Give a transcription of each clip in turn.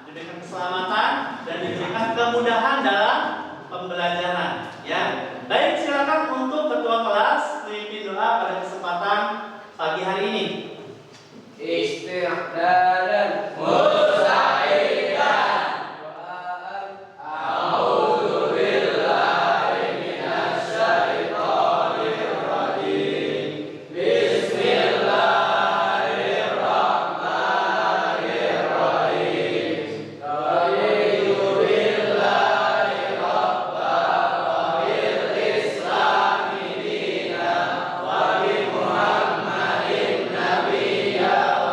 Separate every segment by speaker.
Speaker 1: diberikan keselamatan, dan diberikan kemudahan dalam pembelajaran. Ya, baik, silakan untuk ketua kelas memimpin doa pada kesempatan pagi hari ini.
Speaker 2: Istighdaran mustaidan a'udzu billahi minasyaitonir rajim. Bismillahirrahmanirrahim. Raditu billahi rabban wa bil islami dinan wa bi Muhammadin nabiyyan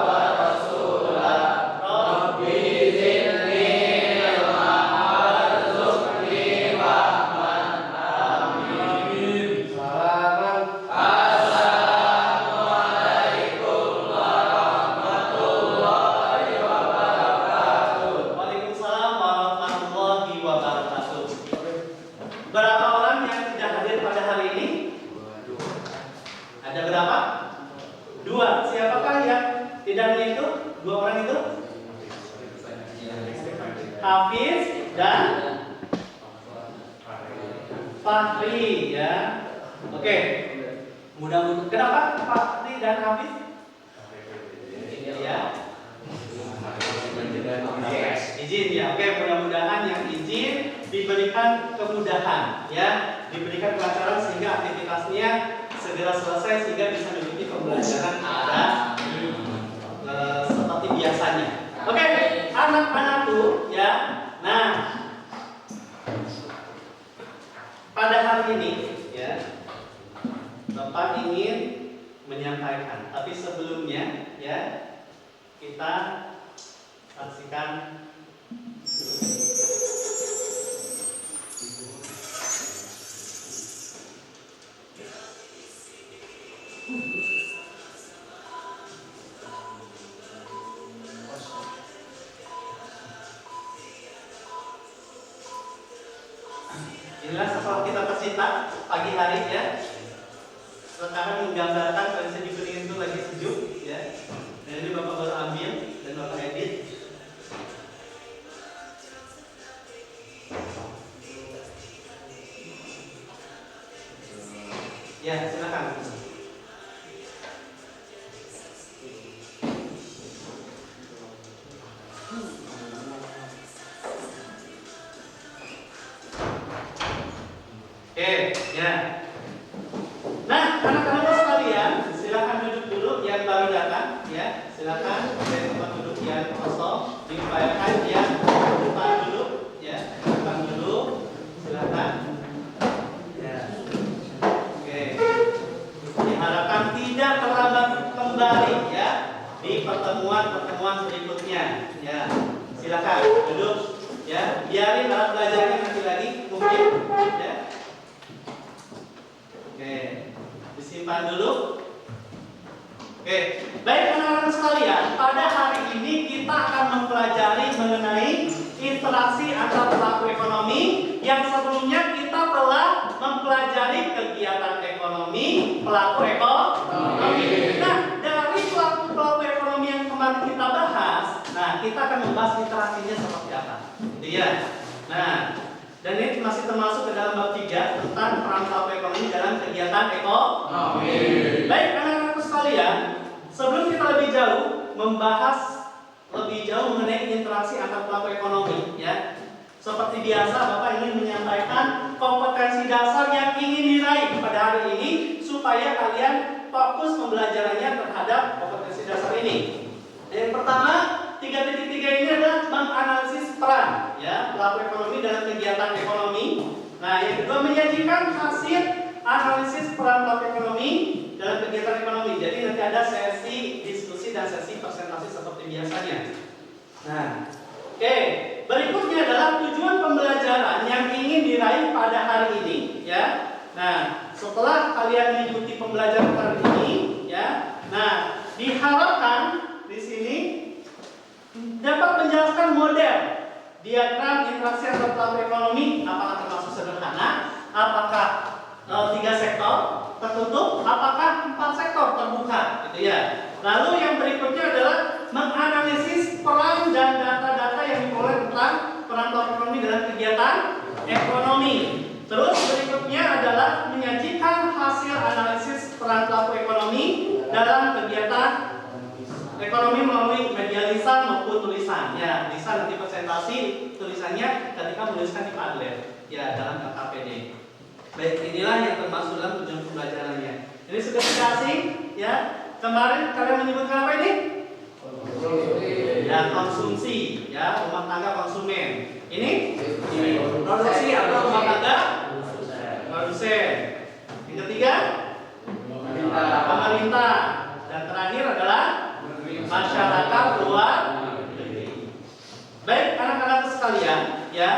Speaker 1: Berapa orang yang tidak hadir pada hari ini? Ada berapa? 2. Siapakah yang tidak hadir itu? 2 orang itu? Hafiz dan Fahri, ya. Oke. Mudah-mudahan. Kenapa Fahri dan Hafiz? Ya. Izin ya. Oke, mudah-mudahan yang izin diberikan kemudahan, ya, diberikan kelancaran sehingga aktivitasnya segera selesai sehingga bisa mengikuti pembelajaran ada seperti biasanya. Oke, anak-anakku, ya. Nah, pada hari ini, ya, Bapak ingin menyampaikan, tapi sebelumnya, ya, kita saksikan. Inilah setelah kita tercipta pagi hari, ya. Sekarang menggambarkan kondisi di Kuningan itu lagi sejuk, ya. Dan ini Bapak baru ambil dan Bapak edit. Ya, silakan. Oke, ya. Nah, anak-anak sekalian, silakan duduk dulu yang baru datang, ya. Silakan dari tempat duduk yang kosong, diupayakan yang depan dulu, ya. Depan dulu, silakan. Ya. Oke. Diharapkan tidak terlambat kembali, ya, di pertemuan-pertemuan berikutnya, ya. Silakan duduk, ya. Biarin alat belajarnya nanti lagi mungkin, ya. Oke, disimpan dulu. Oke, baik anak-anak sekalian, pada hari ini kita akan mempelajari mengenai interaksi antar pelaku ekonomi yang sebelumnya kita telah mempelajari kegiatan ekonomi, pelaku ekonomi. Nah, dari pelaku ekonomi yang kemarin kita bahas, nah kita akan membahas interaksinya seperti apa. Iya. Nah, dan ini masih termasuk ke dalam bab 3 tentang peran pelaku ekonomi dalam kegiatan ekonomi. Baik anak-anakku sekalian, sebelum kita lebih jauh membahas lebih jauh mengenai interaksi antar pelaku ekonomi, ya. Seperti biasa Bapak ingin menyampaikan kompetensi dasar yang ingin diraih pada hari ini supaya kalian fokus pembelajarannya terhadap kompetensi dasar ini. Yang pertama, 3.3 ini adalah menganalisis peran, ya, pelaku ekonomi dalam kegiatan ekonomi. Nah, yang kedua menyajikan hasil analisis peran pelaku ekonomi dalam kegiatan ekonomi. Jadi nanti ada sesi diskusi dan sesi presentasi seperti biasanya. Nah, oke. Berikutnya adalah tujuan pembelajaran yang ingin diraih pada hari ini, ya. Nah, setelah kalian mengikuti pembelajaran hari ini, ya. Nah, diharapkan di sini dapat menjelaskan model diagram interaksi antar pelaku ekonomi, apakah termasuk sederhana, apakah 3 sektor tertutup, apakah 4 sektor terbuka, gitu ya. Lalu yang berikutnya adalah menganalisis peran dan data-data yang diperoleh ekonomi. Terus berikutnya adalah menyajikan hasil analisis peran pelaku ekonomi dalam kegiatan ekonomi melalui media lisan maupun tulisan. Ya, lisan nanti presentasi, tulisannya ketika menuliskan di Padlet. Ya, dalam LKPD. Baik, inilah yang termasuk dalam tujuan pembelajarannya. Ini sudah dikasih, ya. Kemarin kalian menyebutkan apa ini? Ya, konsumsi, ya, rumah tangga konsumen. Ini produksi atau rumah tangga produsen. Yang ketiga, pemerintah. Dan terakhir adalah masyarakat luar negeri. Baik, anak-anak sekalian, ya.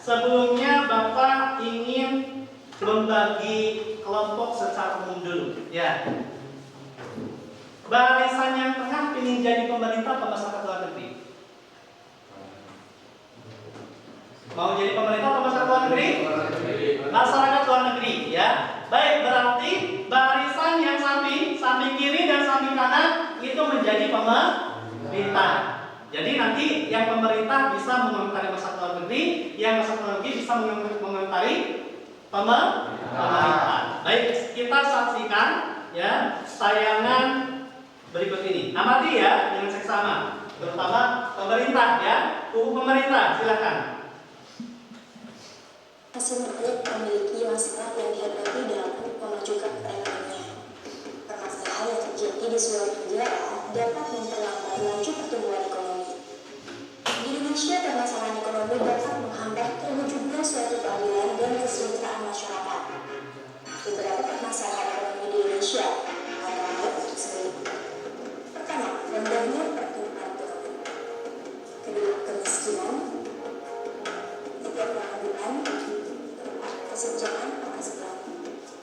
Speaker 1: Sebelumnya Bapak ingin membagi kelompok secara umum dulu, ya. Barisan yang tengah ingin jadi pemerintah atau masyarakat luar negeri? Mau jadi pemerintah atau masyarakat luar negeri? Masyarakat luar negeri, ya. Baik, berarti barisan yang samping kiri dan samping kanan itu menjadi pemerintah. Jadi nanti yang pemerintah bisa mengomentari masyarakat luar negeri, yang masyarakat luar negeri bisa mengomentari pemerintah. Baik, kita saksikan, ya, tayangan berikut ini. Amati ya dengan seksama, terutama pemerintah, ya. Kubu pemerintah, silakan.
Speaker 3: Masing memiliki masalah yang dihadapi dalam memajukan perekonomian. Permasalahan yang terjadi di suatu negara dapat memperlambat laju pertumbuhan ekonomi. Di Indonesia, permasalahan ekonomi dapat menghambat terwujudnya suatu keadilan dan kesejahteraan masyarakat. Beberapa permasalahan ekonomi di Indonesia adalah berikut sendiri. Pertama, rendahnya pertumbuhan ekonomi. Kedua, kemiskinan. Ketiga, pengangguran. Kesenjangan penghasilan.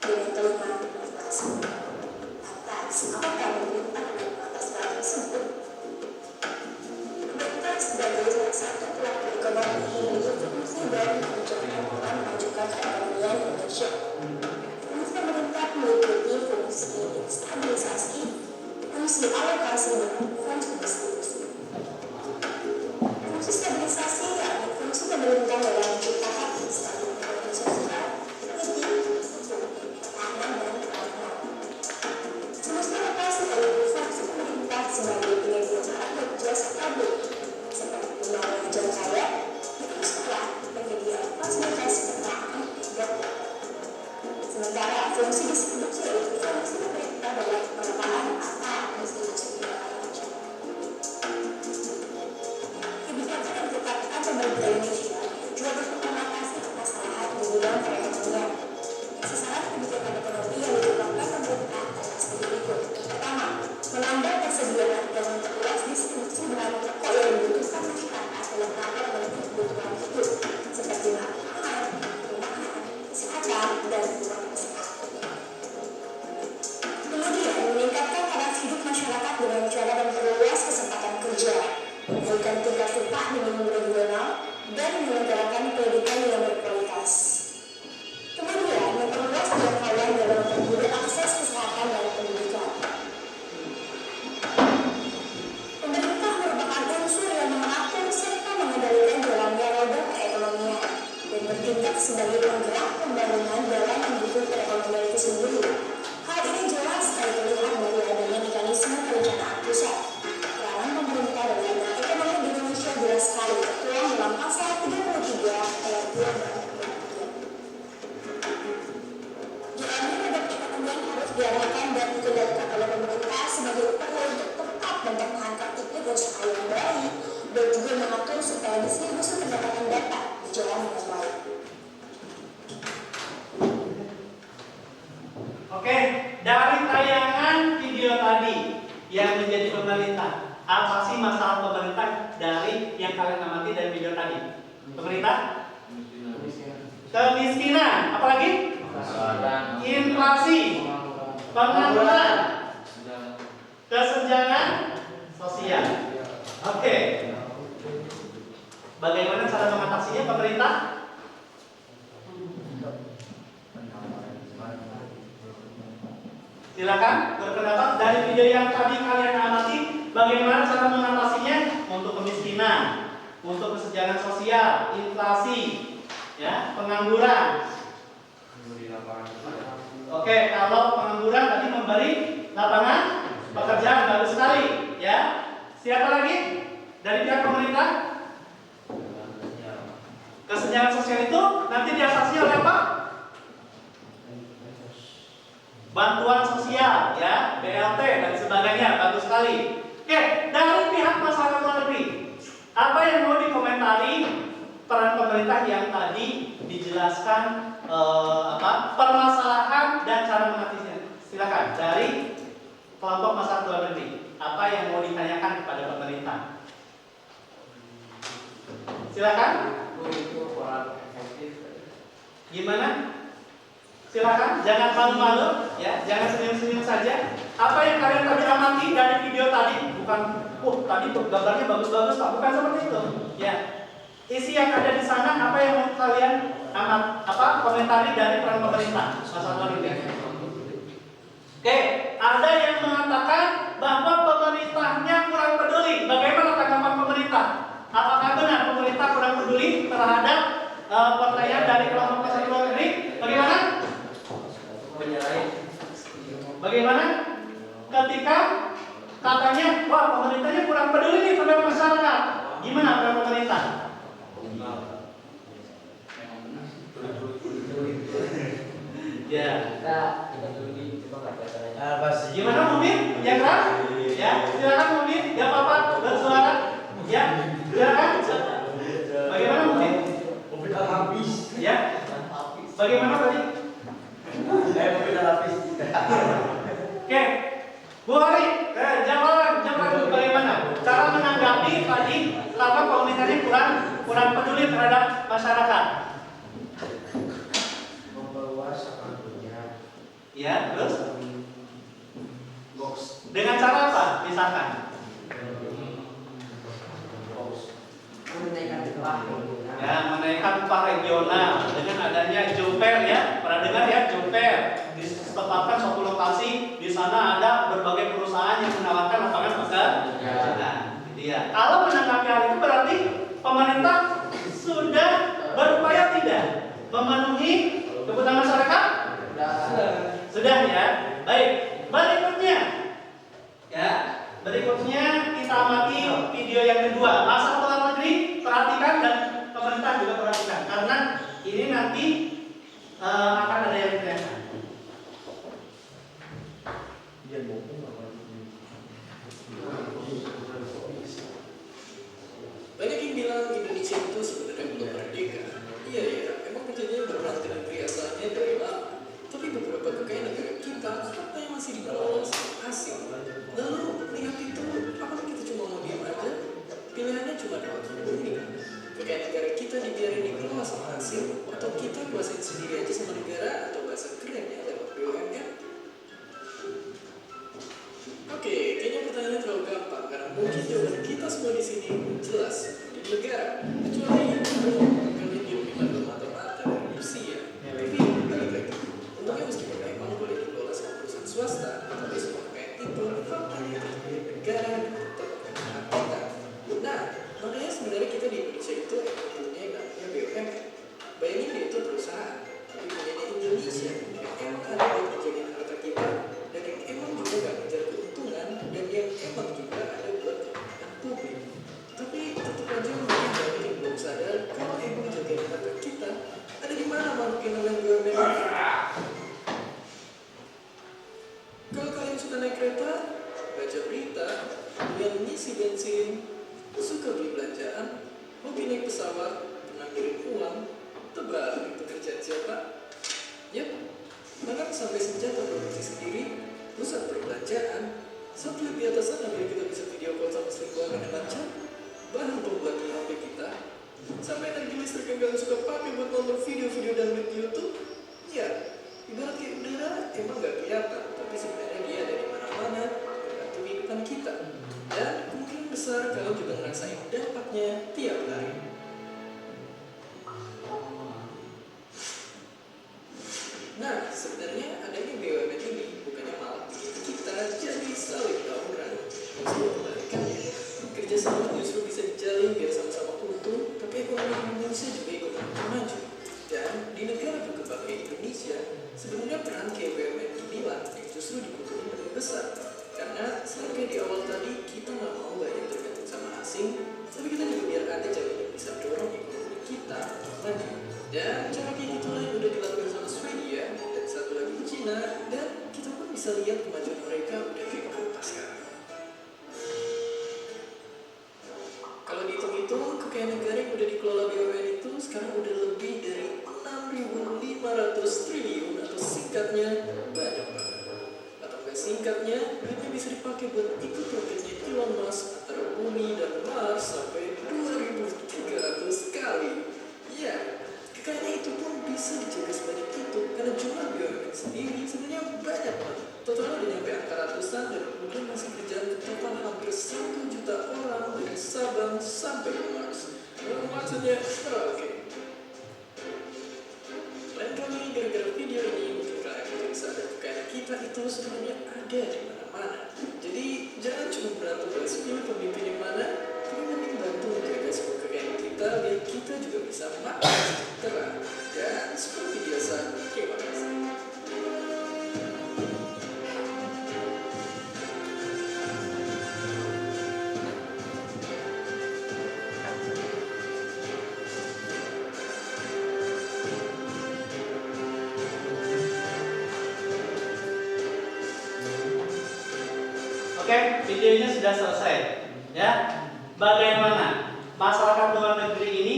Speaker 3: Dan yang kelima, inflasi. Lantas, apakah pemerintah mengatasi hal tersebut? Pemerintah sebagai salah satu pelaku ekonomi berfungsi dalam memajukan perekonomian Indonesia. Fungsi pemerintah meliputi fungsi stabilisasi, fungsi alokasi, dan fungsi distribusi. Fungsi stabilisasi yakni fungsi pemerintah dalam menciptakan stabilitas sosial, ketahanan dan keamanan. Fungsi alokasi adalah fungsi pemerintah sebagai penyedia barang dan jasa publik seperti pembangunan jalan raya, sekolah, penyediaan fasilitas kesehatan, dan sementara fungsi distribusi adalah fungsi pemerintah dalam pengelolaan atau distribusi barang. Kebijakan yang ditetapkan pemerintah Indonesia juga untuk mengatasi permasalahan di bidang perekonomian. Sasaran kebijakan ekonomi yang ditetapkan pemerintah adalah sebagai berikut. Pertama, menambah persediaan dan memperluas distribusi barang pokok yang dibutuhkan masyarakat dalam rangka memenuhi kebutuhan hidup seperti makanan, rumahan, kesehatan, dan ruang kesehatan. Kemudian, meningkatkan taraf hidup masyarakat dengan cara memperluas kesempatan kerja, memberikan tingkat upah minimum regional, dan menyelenggarakan pendidikan yang berkualitas. Kemudian, memperluas jangkauan dalam mempermudah akses kesehatan dan pendidikan. Pemerintah merupakan unsur yang mengatur serta mengendalikan jalannya roda perekonomian dan bertindak sebagai penggerak pembangunan dalam mendukung perekonomian itu sendiri. Hal ini jelas sekali terlihat dari adanya mekanisme perencanaan pusat. Peranan pemerintah dalam bidang ekonomi di Indonesia jelas sekali tertuang dalam pasal 33 ayat 2 dan 3. Jalannya roda perekonomian harus diarahkan dan dikendalikan oleh pemerintah sebagai upaya untuk tetap mempertahankan iklim usaha yang baik dan juga mengatur supaya distribusi pendapatan dapat berjalan dengan baik.
Speaker 1: Oke, dari tayangan video tadi yang menjadi pemerintah, apa sih masalah pemerintah dari yang kalian amati dari video tadi? Pemerintah? Kemiskinan, apalagi? Inflasi, pengangguran, kesenjangan sosial. Oke. Bagaimana cara mengatasinya pemerintah? Silakan berpendapat dari video yang tadi kalian amati, bagaimana cara mengatasinya untuk kemiskinan, untuk kesenjangan sosial, inflasi, Ya, pengangguran. Oke, kalau pengangguran tadi memberi lapangan pekerjaan, bagus sekali. Ya, siapa lagi dari pihak pemerintah? Kesenjangan sosial itu nanti diatasi oleh apa? Bantuan sosial, ya, BLT dan sebagainya, bagus sekali. Oke, dari pihak masyarakat luar negeri, apa yang mau dikomentari peran pemerintah yang tadi dijelaskan permasalahan dan cara mengatasinya? Silakan dari kelompok masyarakat luar negeri, apa yang mau ditanyakan kepada pemerintah? Silakan. Gimana? Silakan, jangan malu-malu, ya, jangan senyum-senyum saja. Apa yang kalian tadi amati dari video tadi? Bukan, tadi gambarnya bagus-bagus, Pak. Bukan seperti itu. Ya, isi yang ada di sana, apa yang mau kalian komentari dari peran pemerintah masalah ini? Oke, ada yang mengatakan bahwa pemerintahnya kurang peduli. Bagaimana tanggapan pemerintah? Apakah benar pemerintah kurang peduli terhadap pertanyaan dari kelompok masyarakat luar negeri? Bagaimana? Bagaimana ketika katanya, wah pemerintahnya kurang peduli nih terhadap masyarakat? Gimana peran pemerintah? Ya. Gimana Mumin? Yang keras? Ya, silakan Mumin. Gak apa-apa, bersuara. Ya, silakan. Bagaimana Mumin?
Speaker 2: Mobil habis.
Speaker 1: Ya. Bagaimana tadi?
Speaker 2: Mobil habis.
Speaker 1: Oke, Bu Hari, jawab bagaimana cara menanggapi tadi kenapa komentarnya kurang peduli terhadap masyarakat?
Speaker 2: Memperluas akun-akun.
Speaker 1: Ya, terus dengan cara apa? Misalkan
Speaker 2: Menaikkan upah.
Speaker 1: ya, menaikkan upah regional dengan adanya Joper, ya, pernah dengar ya Joper? Ditetapkan suatu lokasi, di sana ada berbagai perusahaan yang menawarkan lapangan pekerjaan. Nah, dia. Kalau menanggapi hal itu berarti pemerintah sudah berupaya tidak memenuhi kebutuhan masyarakat? Sudah ya. Baik. Berikutnya kita amati video yang kedua. Masalah luar negeri perhatikan dan pemerintah juga perhatikan karena ini nanti akan ada yang ditanyakan.
Speaker 4: Banyak yang bilang Indonesia itu sebenarnya belum merdeka. Iya ya, emang kejadian berarti negeri asalnya dari lama. Tapi beberapa kekayaan negara kita faktanya masih dikelola asing. Lalu lihat itu, apakah kita cuma mau diam aja? Pilihannya cuma dua ini. Kekayaan negara kita dibiarin dikelola sama asing, atau kita kuasain sendiri aja sama negara, atau bahasa kerennya lewat BUMN. Oke, kayaknya pertanyaannya terlalu gampang karena mungkin jawaban kita semua di sini jelas di negara, kecuali kalian di mata-mata dari Rusia. Tapi balik lagi, untungnya meskipun memang boleh dikelola sama perusahaan swasta, tapi semua kekayaan itu faktanya terjadi di negara dan kita. Nah, makanya sebenarnya kita di Indonesia itu punya yang namanya BUMN. Bayangin dia itu perusahaan, tapi punya Indonesia yang emang ada buat menjadi harta kita dan yang emang juga gak ngejar keuntungan dan yang emang juga ada buat kepentingan publik. Tapi tetap aja mungkin banyak yang belum sadar kalau emang jaga harta kita ada di mana makhluk yang namanya BUMN. Kalau kalian suka naik kereta, baca berita, yang ngisi bensin, suka beli belanjaan, hobi naik pesawat, pernah kirim uang, tebak itu kerjaan siapa? Yap, bahkan sampai senjata produksi sendiri, pusat perbelanjaan, satelit di atas sana biar kita bisa video call sama selingkuhan dengan lancar, bahan pembuat di HP kita, sampai energi listrik yang kalian suka pakai buat nonton video-video dan di YouTube. Ya, ibarat kayak udara emang gak kelihatan, tapi sebenarnya dia ada di mana-mana, membantu kehidupan kita. Dan kemungkinan besar kalian juga ngerasain dampaknya tiap hari. Nah, sebenarnya adanya BUMN ini bukannya malah bikin kita jadi saling tawuran. Justru kebalikannya, kerjasama justru bisa dijalin biar sama-sama untung, tapi ekonomi Indonesia juga ikut maju. dikelola BUMN itu sekarang udah lebih dari 6.500 triliun atau singkatnya banyak banget. Atau nggak singkatnya, duitnya bisa dipakai buat ikut roketnya Elon Musk antara bumi dan Mars sampai 2.300 kali. Ya, kekayaan itu pun bisa dijaga sebanyak itu karena jumlah BUMN sendiri sebenarnya banyak banget. Totalnya udah nyampe angka ratusan dan kemudian masih berjalan ke total hampir 1 juta orang dari Sabang sampai ke Mars. Maksudnya oke. Lain kali gara-gara video ini mungkin kalian bisa sadar kekayaan kita itu sebenarnya ada di mana-mana. Jadi jangan cuma berantem bahas pilih pemimpin yang mana, tapi mending bantu menjaga semua kekayaan kita biar kita juga bisa makan sejahtera. Dan seperti biasa, terima kasih.
Speaker 1: Oke, videonya sudah selesai. Ya, bagaimana masyarakat luar negeri ini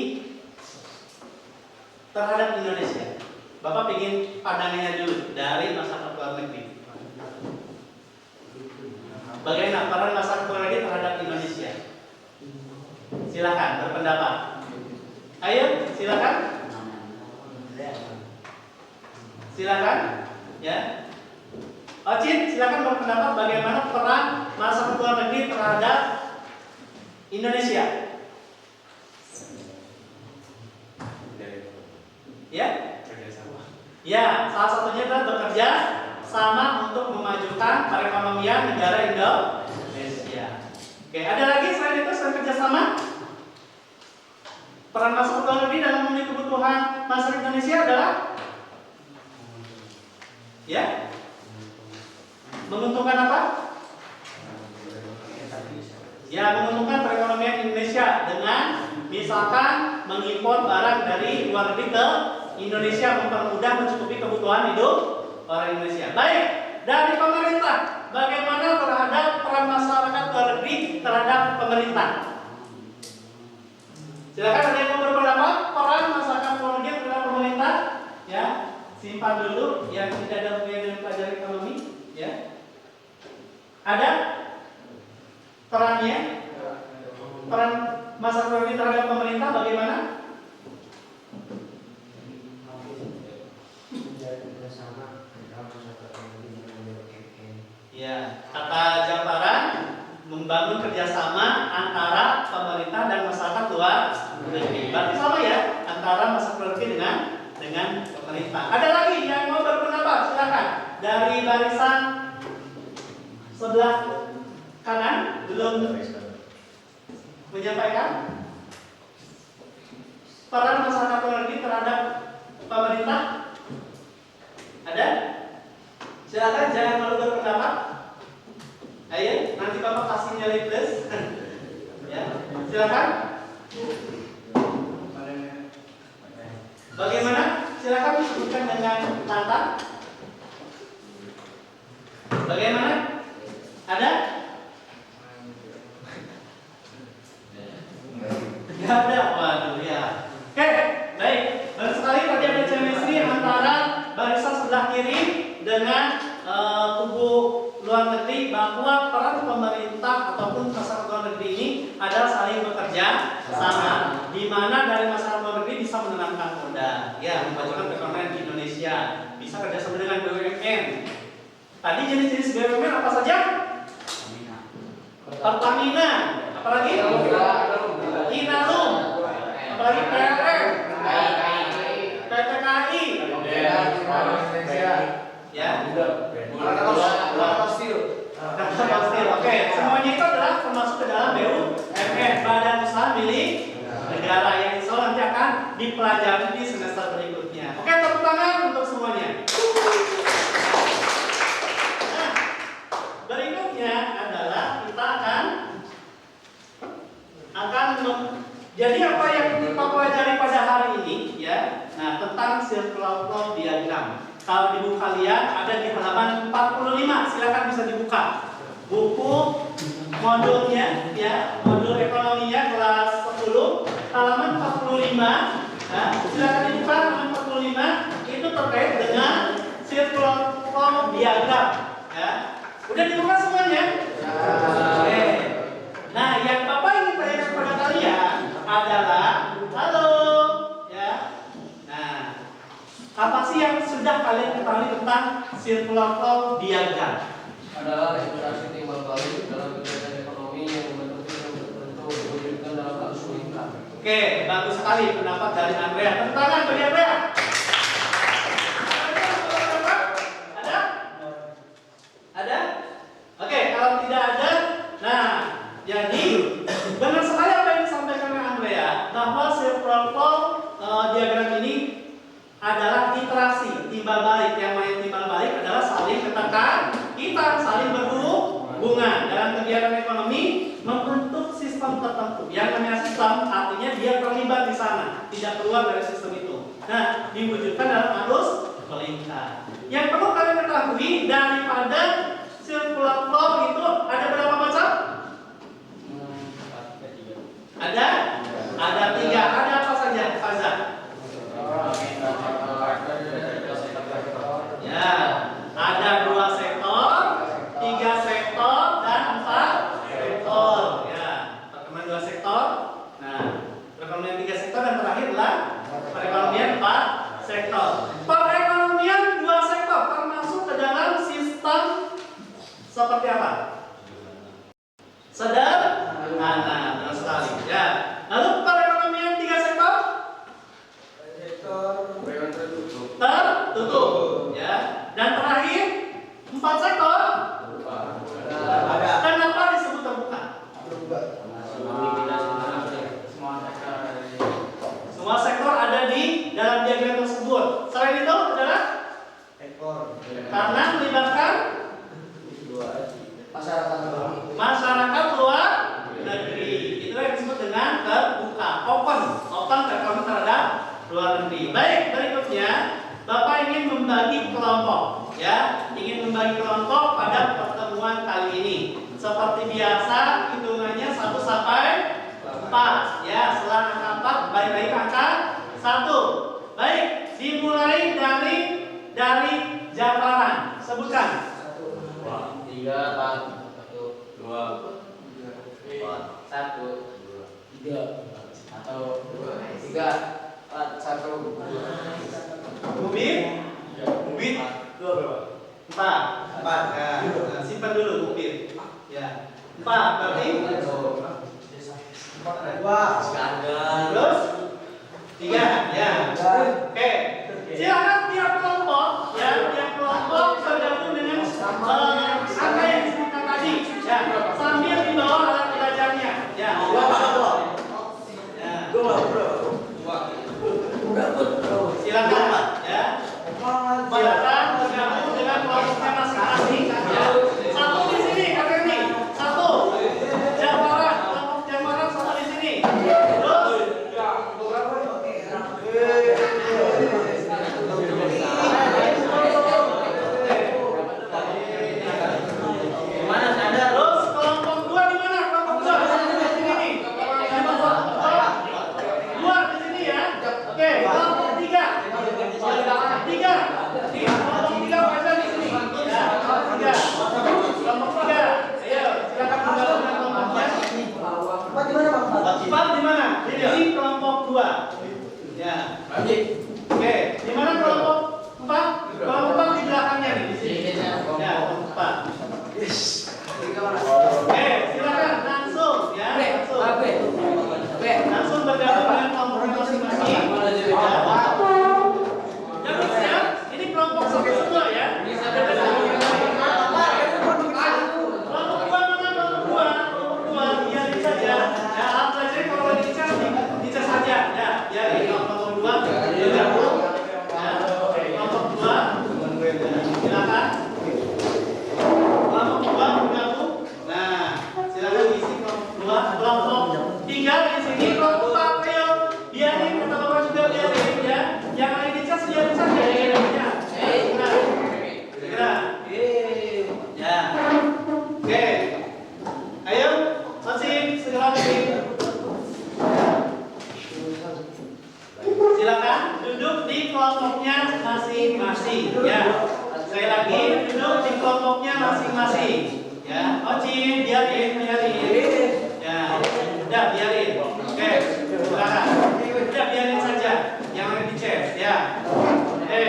Speaker 1: terhadap Indonesia? Bapak ingin pandangannya dulu dari masyarakat luar negeri. Bagaimana peran masyarakat luar negeri terhadap Indonesia? Silakan berpendapat. Ayo, silakan. Silakan. Ya. Ocin, silakan berpendapat bagaimana peran masyarakat luar negeri terhadap Indonesia. Ya? Ya, salah satunya adalah bekerja sama untuk memajukan perekonomian negara Indonesia. Oke, ada lagi selain itu, selain kerjasama? Peran masyarakat luar negeri dalam memenuhi kebutuhan masyarakat Indonesia adalah? Ya? Menguntungkan apa? Ya, menguntungkan perekonomian Indonesia dengan misalkan mengimpor barang dari luar negeri ke Indonesia, mempermudah mencukupi kebutuhan hidup orang Indonesia. Baik, dari pemerintah, bagaimana terhadap peran masyarakat luar negeri terhadap pemerintah? Silakan, ada yang mau berpendapat peran masyarakat luar negeri terhadap pemerintah? Ya, simpan dulu yang tidak ada hubungannya dengan pelajaran ekonomi. Ya. Ada perannya? Peran masyarakat luar negeri terhadap pemerintah bagaimana? Ya, kata Jamparan, membangun kerjasama antara pemerintah dan masyarakat luar negeri. Berarti sama ya, antara masyarakat luar negeri dengan pemerintah. Ada lagi yang mau berpendapat? Silakan. Dari barisan sebelah kanan belum menyampaikan peran masyarakat luar negeri terhadap pemerintah. Ada? Silakan, jangan malu berpendapat. Ayo, nanti Bapak kasih nilai plus. Ya, silakan. Bagaimana? Silakan disebutkan dengan lantang. Bagaimana? Ada? Tidak ada. Waduh ya. Oke, baik. Baru sekali tadi ada chemistry antara barisan sebelah kiri dengan kubu luar negeri, bahwa peran pemerintah ataupun masyarakat luar negeri ini adalah saling bekerja sama, di mana dari masyarakat luar negeri bisa menanamkan modal, ya, memajukan perekonomian di Indonesia, bisa kerjasama dengan BUMN. Tadi jenis-jenis BUMN apa saja? Pertamina, apalagi? Inalum, apalagi PLN, PT KAI, ya, Oke, semuanya itu adalah termasuk ke dalam BUMN, badan usaha milik negara, yang insya Allah nanti akan dipelajari di semester berikutnya. Oke, tepuk tangan untuk semuanya. Nah, berikutnya adalah kita jadi apa yang kita pelajari pada hari ini, ya. Nah, tentang circular flow diagram. Kalau di buku kalian ada di halaman 45, silakan bisa dibuka. Buku modulnya, ya, modul ekonominya kelas 10, halaman 45. Nah, silakan dibuka halaman 45. Itu terkait dengan circular flow diagram. Ya, udah dibuka semuanya? Oke. Nah, yang Bapak ingin tanyakan kepada kalian adalah, halo, ya. Nah, apa sih yang sudah kalian ketahui tentang circular flow diagram?
Speaker 2: Adalah interaksi timbal balik dalam kegiatan ekonomi yang membentuk berwujudkan dalam arus lingkar.
Speaker 1: Oke, bagus sekali pendapat dari Andrea. Tepuk tangan bagi Andrea. Ada? Ada? Oke, kalau tidak ada, nah, jadi benar sekali apa yang disampaikan oleh Andrea bahwa circular flow diagram ini adalah iterasi timbal balik. Yang main timbal balik adalah saling ketekan, kita saling berhubungan dalam kegiatan ekonomi membentuk sistem tertentu. Yang namanya sistem artinya dia terlibat di sana, tidak keluar dari sistem itu. Nah, diwujudkan dalam arus melingkar. Yang perlu kalian ketahui daripada circular flow itu ada berapa macam? Ada 3. Ada apa saja, Faza? Ya, ada 2 sektor, 3 sektor, dan 4 sektor. Ya, pertemuan 2 sektor. Nah, perekonomian 3 sektor dan terakhir adalah perekonomian 4 sektor. Perekonomian 2 sektor termasuk ke dalam sistem seperti apa? Sederhana, benar sekali. Ya. Lalu perekonomian 3 sektor? Tertutup. Ya. Dan terakhir 4 sektor? Kenapa disebut terbuka? Semua sektor ada di dalam diagram tersebut. Selain itu adalah karena melibatkan masyarakat luar negeri. Itulah yang disebut dengan terbuka, open terbuka terhadap luar negeri. Baik, berikutnya Bapak ingin membagi kelompok, ya, ingin membagi kelompok pada pertemuan kali ini. Seperti biasa, hitungannya 1 sampai 4, ya. Setelah angka 4, balik lagi ke angka 1. Baik, dimulai dari jawaban. Sebutkan.
Speaker 2: 3, 4, 1, 2, 1, 3, atau 3, 4, 1, 2.
Speaker 1: Bubit? 4. Ya. Simpan dulu bubit. Ya. 4 berarti? Terus? 3. Ya. Oke. Silakan tiap kelompok, ya, tiap kelompok bergabung dengan angka yang disebutkan tadi. Ya. Sambil dibawa alat belajarnya. Ya. Silakan, ya. Silakan bergabung dengan kelompoknya masing-masing. Ya. 1 di sini, kakak ini. 1. Jamaran, kelompok jamaran 1 di sini. Terus? Terus kelompok 2 di mana? Kelompok 2 di sini nih. Kelompok 2 di sini ya. Oke, kelompok 3. Kelompok 3 Faisal di sini. Ya, kelompok 3. Kelompok 3. Ayo, silakan bergabung dengan kelompoknya. 4 di mana? Di kelompok 2. Ya. Oke, di mana kelompok 4? Kelompok 4 di belakangnya nih di sini. Ya, kelompok 4. Oke, silakan langsung ya, langsung bergabung dengan kelompok masing-masing. Jangan siap, ini kelompok satu semua ya. Kelompok 2 mana? Kelompok 2 biarin saja. Ya, alat belajar kalau lagi dicas saja. Ya, biarin kelompok 2 bergabung. masing-masing. Ya, sekali lagi duduk di kelompoknya masing-masing. Ya, Oci, biarin. Ya, udah biarin. Oke, silakan. Udah biarin saja, jangan dicek. Ya, oke,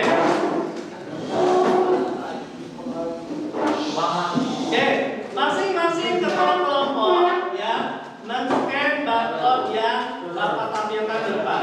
Speaker 1: masing-masing kepala kelompok ya men-scan barcode yang Bapak tampilkan di depan.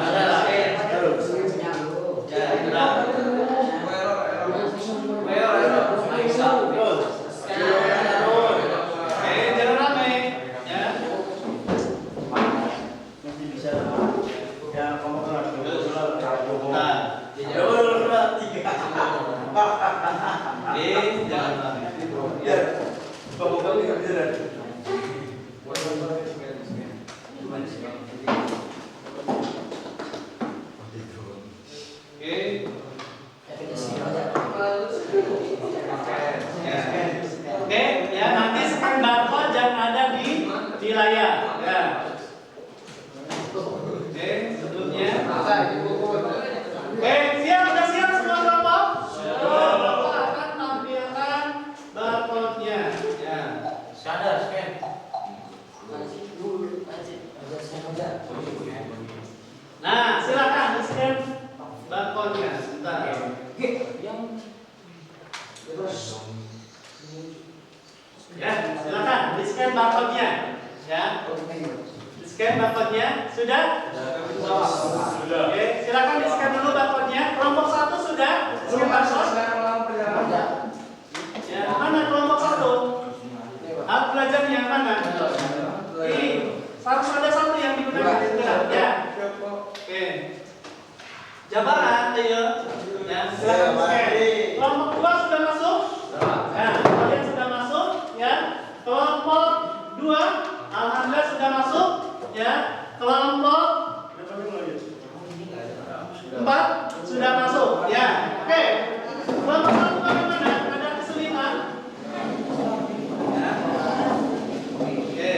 Speaker 1: Oke, ya nanti scan barcode yang ada di layar. Ya. Oke, sebelumnya. Oke, udah siap semua kelompok? Bapak akan tampilkan barcode-nya. Ya.
Speaker 2: Scan.
Speaker 1: Nah, silakan di-scan barcode-nya. Sebentar. Ya, silakan di-scan barcode-nya. Ya. Di-scan barcode-nya. Sudah? Oke, silakan di-scan dulu barcode-nya. Kelompok 1 sudah scan barcode? Ya, mana kelompok 1? Alat belajarnya yang mana? Ini harus ada satu yang digunakan. Ya. Oke. Jabaran, ayo. Ya, silakan scan. Kelompok 2 sudah masuk? Ya, kalian sudah masuk, ya. Kelompok 2 alhamdulillah sudah masuk, ya. Kelompok 4 sudah masuk, ya. Oke. Kelompok 1 bagaimana? Ada kesulitan? Ya. Oke.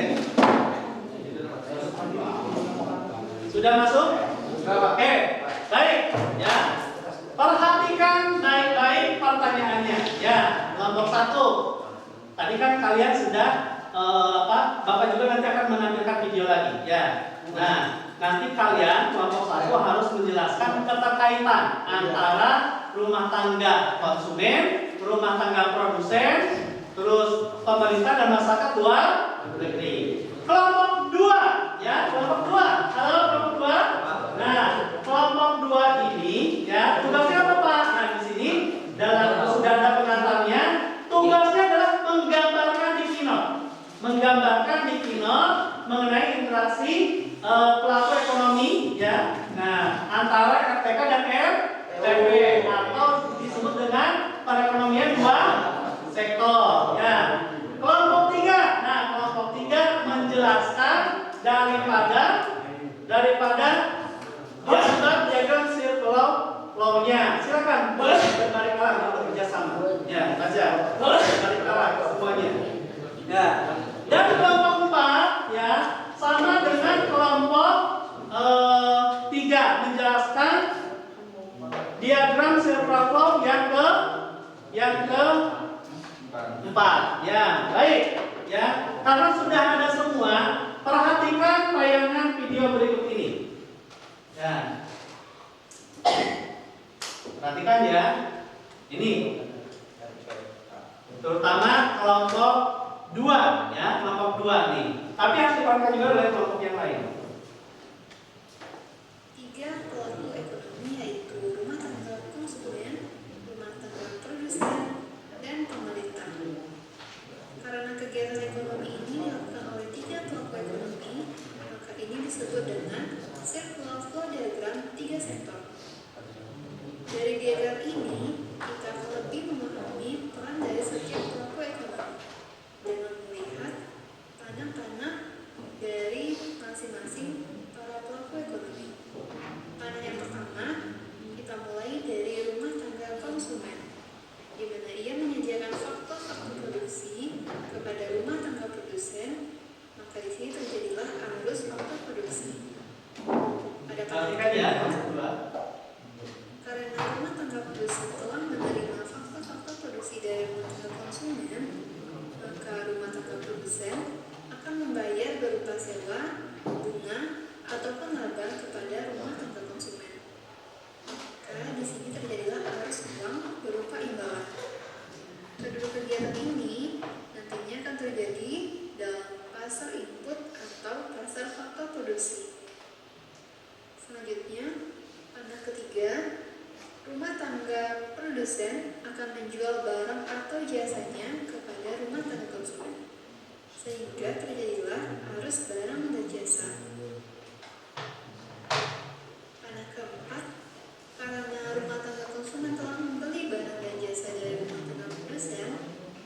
Speaker 1: Sudah masuk? Oke. Baik, ya. Perhatikan baik-baik pertanyaannya. Ya, kelompok 1. Tadi kan kalian sudah Bapak juga nanti akan menampilkan video lagi, ya. Nah, nanti kalian kelompok 1 harus menjelaskan keterkaitan antara rumah tangga konsumen, rumah tangga produsen, terus pemerintah dan masyarakat luar negeri. Kelompok 2, ya, kelompok 2. Halo, kelompok 2. Nah, kelompok 2 ini, ya, tugasnya apa Pak? Nah, di sini dalam sudah ada pengantarnya. Tugasnya adalah menggambarkan di keynote mengenai interaksi pelaku ekonomi, ya. Nah, antara RTK dan RTP atau disebut dengan perekonomian dua sektor, ya. Kelompok 3. Nah, kelompok 3 menjelaskan daripada diagram circular law-nya. Silakan berbalik arah bekerja sama. Ya, baca. Berbalik arah semuanya. Ya. Dan kelompok 4, ya, sama dengan kelompok 3 menjelaskan diagram circular law yang ke-4. Ya, baik. Ya, karena sudah ada semua, perhatikan tayangan video berikut ini. Ya. Perhatikan ya. Ini terutama kelompok 2, ya, kelompok 2 nih. Tapi harus diperhatikan juga oleh kelompok yang lain.
Speaker 3: 3 pelaku ekonomi yaitu rumah tangga konsumen, rumah tangga produsen, dan pemerintah. Karena kegiatan ekonomi ini dilakukan oleh 3 pelaku ekonomi, maka ini disebut dengan circular flow diagram 3 sektor. Dari diagram ini, kita akan lebih memahami peran dari setiap pelaku ekonomi dengan melihat panah-panah dari masing-masing para pelaku ekonomi. Panah yang pertama, kita mulai dari rumah tangga konsumen, di mana ia menyediakan faktor-faktor produksi kepada rumah tangga produsen, maka di sini terjadilah arus faktor produksi. Pada panah yang kedua, karena rumah tangga produsen telah
Speaker 5: Selanjutnya, panah ketiga, rumah tangga produsen akan menjual barang atau jasanya kepada rumah tangga konsumen, sehingga terjadilah arus barang dan jasa. Panah keempat, karena rumah tangga konsumen telah membeli barang dan jasa dari rumah tangga produsen,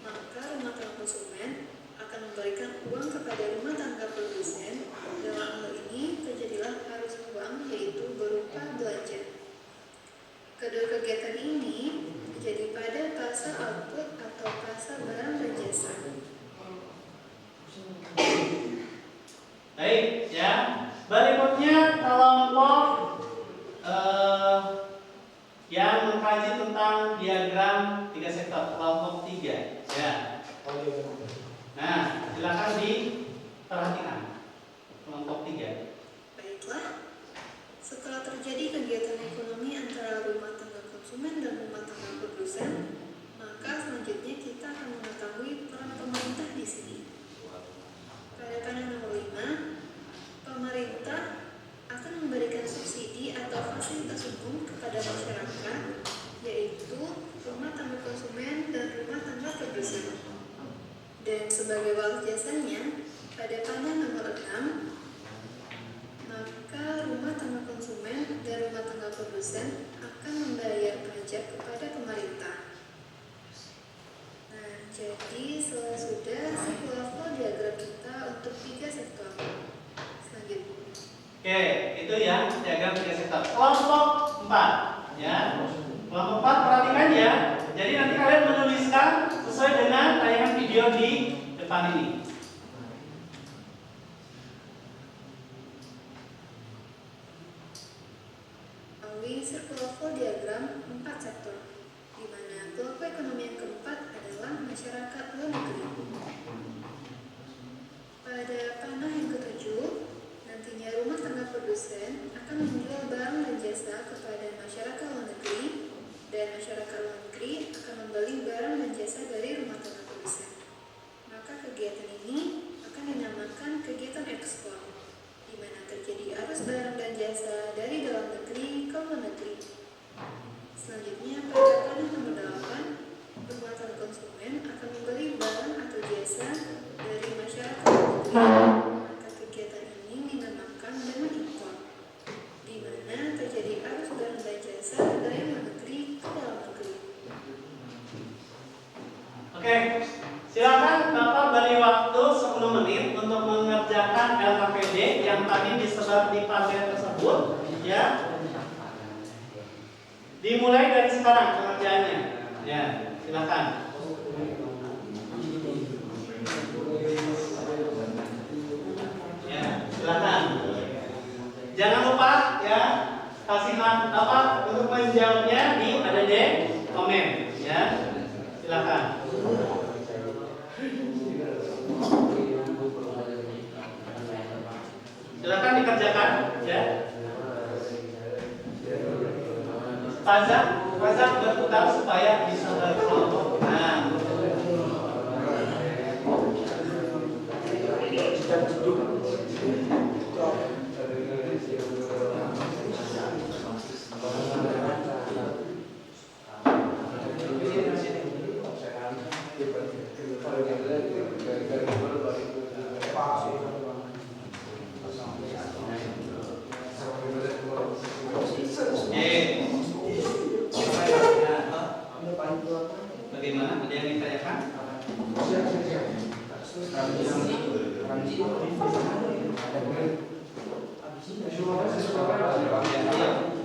Speaker 5: maka rumah tangga konsumen akan memberikan uang kepada rumah tangga produsen. Dalam hal ini terjadilah arus uang, yaitu berupa belanja. Kedua kegiatan ini terjadi pada fase output atau fase barang dan jasa.
Speaker 1: Baik, ya. Berikutnya kelompok yang mengkaji tentang diagram 3 sektor, kelompok 3. Ya. Nah, silakan diperhatikan kelompok 3.
Speaker 5: Baiklah, setelah terjadi kegiatan ekonomi antara rumah tangga konsumen dan rumah tangga produsen, maka selanjutnya kita akan mengetahui peran pemerintah di sini. Pada panel nomor 5, pemerintah akan memberikan subsidi atau fasilitas hukum kepada masyarakat, yaitu rumah tangga konsumen dan rumah tangga produsen. Dan sebagai wali jasanya, pada panel nomor 6, maka rumah tangga konsumen dan rumah tangga produsen akan membayar pajak kepada pemerintah. Nah, jadi sudah sebuah flow diagram kita untuk 3 sektor. Selanjutnya.
Speaker 1: Oke, itu ya diagram 3 sektor. Kelompok 4, ya. Kelompok 4 perhatikan ya. Jadi nanti kalian menuliskan sesuai dengan tayangan video di depan ini.
Speaker 5: Melalui circular flow diagram 4 sektor, di mana kelompok ekonomi yang keempat adalah masyarakat luar negeri. Pada panah yang ketujuh, nantinya rumah tangga produsen akan menjual barang dan jasa kepada masyarakat luar negeri, dan masyarakat luar negeri akan membeli barang dan jasa dari rumah tangga produsen. Maka kegiatan ini akan dinamakan kegiatan ekspor, di mana terjadi arus barang dan jasa dari dalam negeri ke luar negeri. Selanjutnya, pada panah nomor 8, rumah tangga konsumen akan membeli barang atau jasa dari masyarakat luar negeri. Maka kegiatan ini dinamakan dengan impor, di mana terjadi arus barang dan jasa dari luar negeri ke dalam negeri.
Speaker 1: Oke, silakan Bapak beri waktu 10 menit untuk mengerjakan LKPD yang tadi disebar di pagel tersebut, ya. Dimulai dari sekarang pengerjaannya. Ya, silakan. Ya, silakan. Jangan lupa ya, kasih apa untuk menjawabnya ada di komen, ya. Silakan. Silakan dikerjakan, ya. Pajak berputar supaya bisa berkelompok. Nah, bagaimana? Ada yang ditanyakan?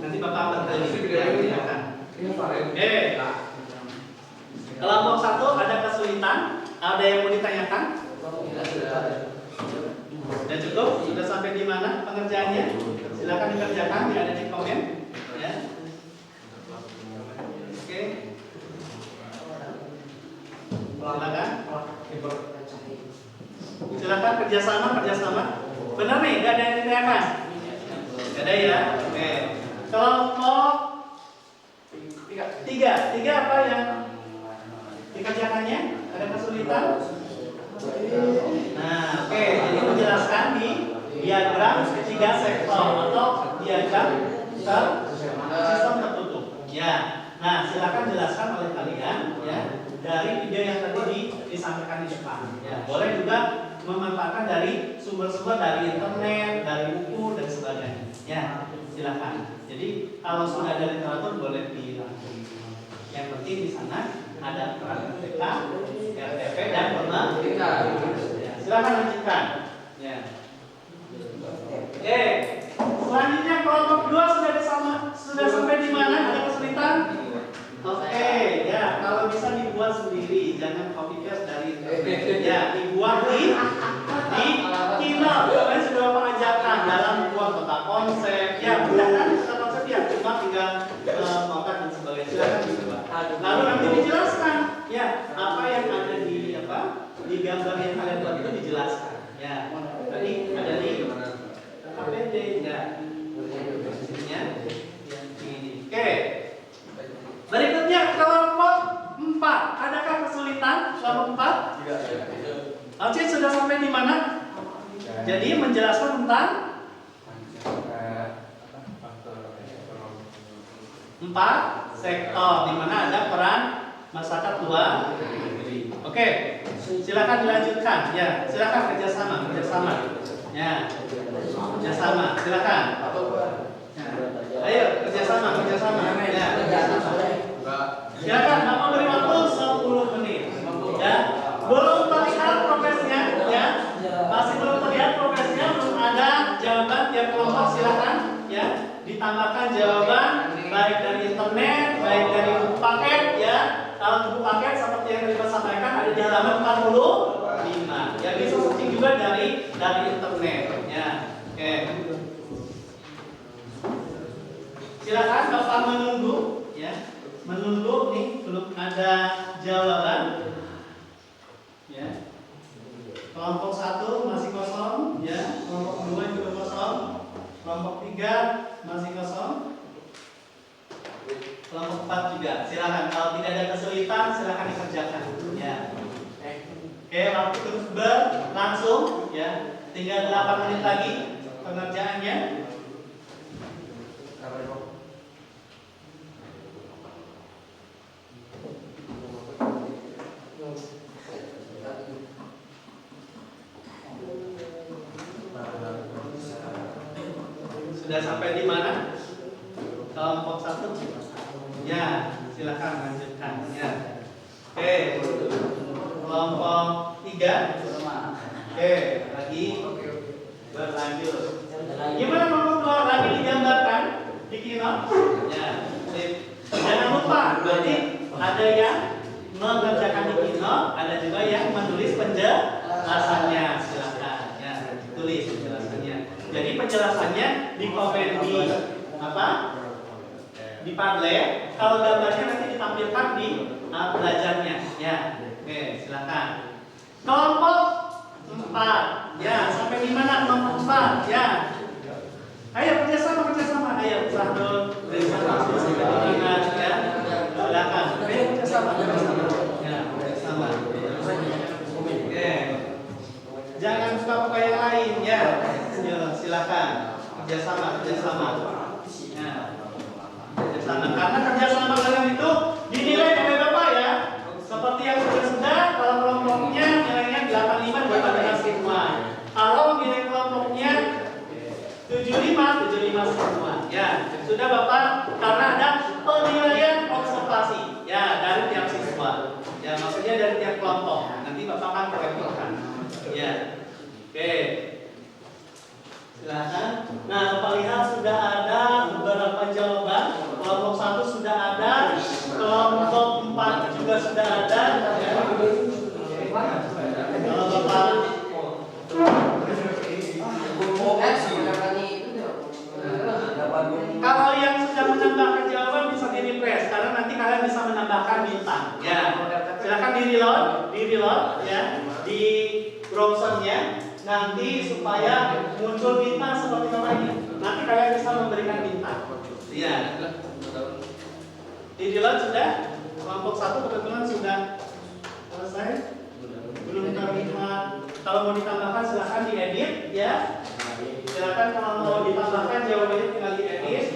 Speaker 1: Nanti Bapak bertanya. Kelompok 1 ada kesulitan? Ada yang mau ditanyakan? Dan cukup? Sudah sampai di mana pengerjaannya? Silakan dikerjakan, ada di komen. Ya. Oke. Silakan. Silakan kerjasama. Benar nih, nggak ada yang ditanyakan? Nggak ada ya? Oke. Kelompok 3 apa yang dikerjakannya? Ada kesulitan? Nah, oke. Jadi menjelaskan di diagram 3 sektor atau diagram sistem tertutup. Ya. Nah, silakan jelaskan oleh kalian ya dari video yang tadi disampaikan di depan. Ya, boleh juga memanfaatkan dari sumber-sumber dari internet, dari buku dan sebagainya. Ya, silakan. Jadi kalau sudah ada literatur boleh dirangkum. Yang penting di sana ada peran RTK, RTP dan pemerintah. Ya, silakan lanjutkan. Ya. Oke. Selanjutnya kelompok 2 sudah sampai di mana? Ada kesulitan? Oke, ya kalau bisa dibuat sendiri, jangan copy paste dari internet. Ya, dibuat di Keynote. Kalian sudah Bapak ajarkan dalam buat kotak konsep. Ya, mudah kan kotak konsep ya, cuma tinggal kotak dan sebagainya. Silakan dicoba. Lalu nanti dijelaskan, ya apa yang ada di gambar yang kalian buat itu dijelaskan. Ya, tadi ada di APD ya. Oke. Berikutnya kelompok 4. Adakah kesulitan kelompok 4? Oke, sudah sampai di mana? Jadi menjelaskan tentang 4 sektor di mana ada peran masyarakat luar negeri. Oke, silakan dilanjutkan. Ya, silakan kerjasama. Ya, kerjasama. Silakan. Ya. Ayo kerjasama. Ya. Silakan, Bapak beri waktu 10 menit. Ya, belum terlihat progresnya. Ya, masih belum terlihat progresnya. Belum ada jawaban tiap kelompok. Silakan. Ya, ditambahkan jawaban baik dari internet, baik dari buku paket. Ya, kalau buku paket seperti yang tadi saya sampaikan ada di halaman 45. Ya, bisa searching juga dari internet. Ya, oke. Silakan Bapak menunggu. Ya. Menunggu nih belum ada jawaban. Ya. Kelompok 1 masih kosong, ya. Kelompok 2 juga kosong. Kelompok 3 masih kosong. Kelompok 4 juga. Silakan kalau tidak ada kesulitan silakan dikerjakan. Ya. Oke, waktu terus berlangsung, ya. Tinggal 8 menit lagi pengerjaannya. Sudah sampai di mana? Kelompok 1. Ya, silakan lanjutkan. Ya. Oke. Kelompok 3. Oke, lagi berlanjut. Gimana kelompok 2 lagi digambarkan di Keynote? Ya. Jangan lupa, berarti ada yang mengerjakan di Keynote, ada juga yang menulis penjelasannya. Silakan. Ya, tulis penjelasannya. Jadi penjelasannya di komen di di Padlet. Kalau gambarnya nanti ditampilkan di belajarnya. Ya, oke, silakan. Kelompok 4. Ya, sampai di mana kelompok 4? Ya. Ayo kerjasama. Ayo, Sahrul, langsung sampai di mana? Ya, silakan. Ayo kerjasama. Ya, kerjasama. Oke. Jangan suka yang lain, ya. Silakan kerjasama. Ya. Kerjasama. Karena kerjasama kalian itu dinilai oleh Bapak ya. Seperti yang sudah kalau kelompoknya nilainya 85 Bapak semua. Kalau nilai kelompoknya 75 semua. Ya, sudah Bapak karena ada penilaian observasi ya dari tiap siswa. Ya, maksudnya dari tiap kelompok. Nanti Bapak akan koreksikan. Ya. Oke. Silakan. Nah, Bapak lihat sudah ada beberapa jawaban. Kelompok 1 sudah ada, kelompok 4 juga sudah ada. Ya. Kalau Bapak kalau yang sudah menambahkan jawaban bisa di-refresh karena nanti kalian bisa menambahkan bintang. Ya. Silakan di-reload ya di browsernya nanti supaya muncul bintang seperti ini. Nanti kalian bisa memberikan bintang. Ya. Di-reload sudah. Kelompok 1 kebetulan sudah selesai. Belum terlihat. Kalau mau ditambahkan silahkan diedit ya. Silakan kalau mau ditambahkan jawabannya tinggal diedit.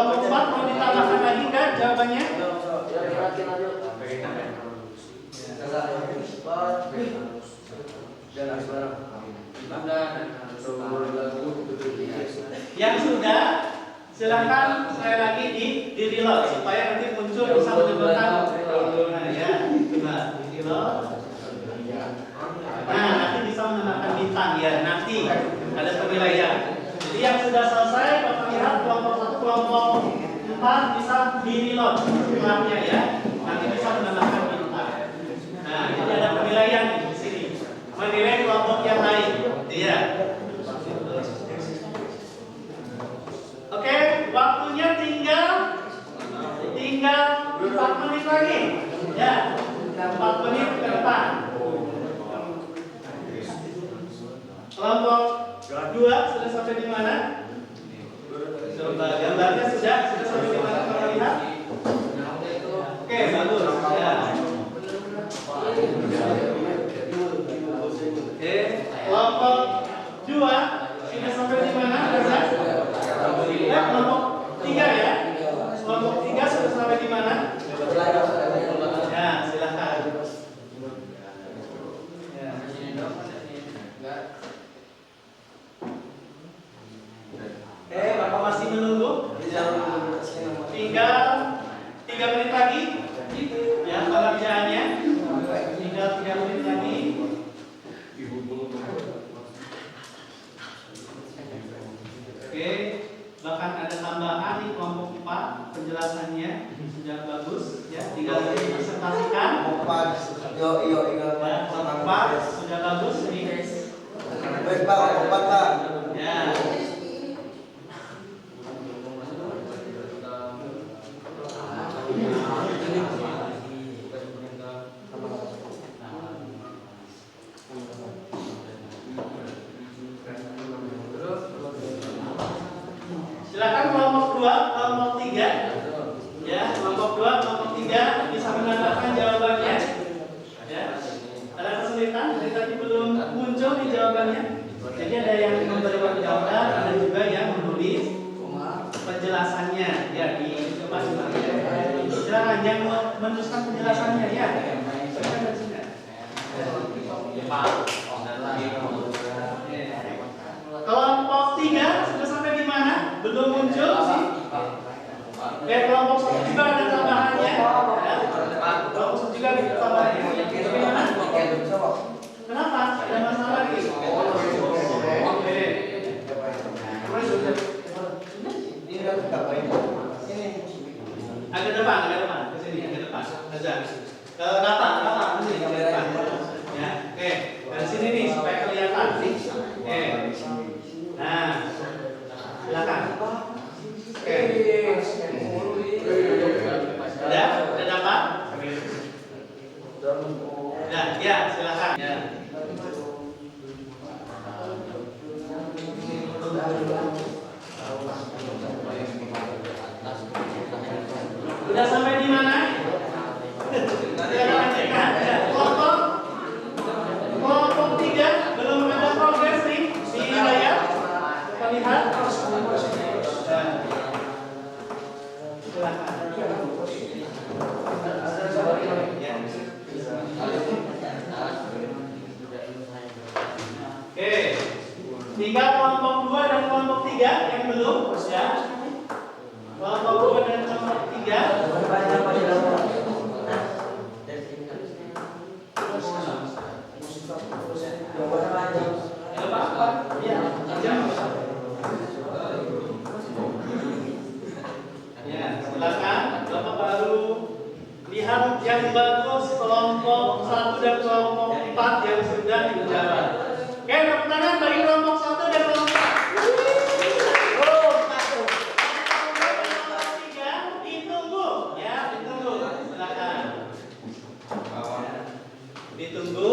Speaker 1: Kelompok 4 mau ditambahkan lagi kan jawabannya? Yang sudah, silahkan sekali lagi di reload supaya nanti muncul bisa menyebutkan ya, coba di reload. Nah, nanti bisa menambahkan bintang ya, nanti ada penilaian. Jadi yang sudah selesai, Bapak lihat kelompok 1, kelompok 4 bisa di reload setelahnya ya, nanti bisa menambahkan bintang. Nah, jadi ada penilaian di sini, menilai kelompok yang lain, iya. Oke, waktunya tinggal 4 menit lagi. Ya, 4 menit ke depan. Kelompok 2 sudah sampai di mana? Coba gambarnya sudah sampai di mana kita lihat? Oke, bagus. Ya. Oke, kelompok 2 sudah sampai di mana? Kelompok 3 ya. Kelompok 3 sudah sampai di mana? Ya, silakan. Ya. Bapak masih menunggu? Tinggal 3 menit lagi. Ya, pengerjaannya. Tinggal 3 menit lagi. Oke. Bahkan ada tambahan di kelompok 4 penjelasannya sudah bagus ya, tinggal dipresentasikan. Kelompok 4 sudah bagus ini.
Speaker 6: Baik Pak, kelompok 4 Pak.
Speaker 1: Ya. Silakan kelompok 2, kelompok 3. Ya, kelompok 2, kelompok 3 bisa menambahkan jawabannya. Ya. Ada kesulitan? Dari tadi belum muncul di jawabannya. Jadi ada yang memberikan gambar, ada juga yang menulis penjelasannya. Ya, di coba silakan yang menuliskan penjelasannya ya. Silakan dari sini. Kelompok 3 sudah sampai di mana? Belum muncul sih. Kelompok 1 juga ada tambahannya. Ya. Kelompok 1 juga ada tambahannya. Bagaimana? Kenapa? Ada masalah lagi? Oke. Agak depan, ke sini, agak depan. Aja. Ke data, ke sini, ke depan. Ya, oke. Dari sini nih supaya kelihatan. Oke. Nah, silakan. Oke. Udah dapat? Udah, ya silakan. Ya. Udah sampai di mana? Kelompok 3 belum ada progres nih di layar. Kita lihat. Silakan. Oke. Tinggal kelompok 2 dan kelompok 3 yang belum ya. Kelompok 2 dan kelompok 3. Ya, silakan. Bapak baru lihat yang bagus kelompok 1 dan kelompok 4 yang sudah dijawab. Oke, tepuk tangan bagi kelompok 1 dan kelompok 4. Ditunggu, ya, ditunggu. Silakan. Ditunggu.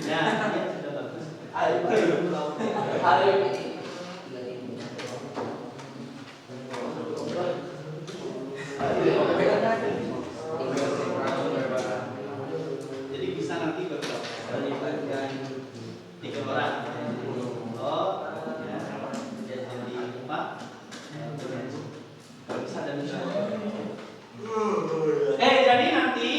Speaker 1: Ya, sudah bagus. Jadi bisa nanti berkelompok 3 orang. Jadi nanti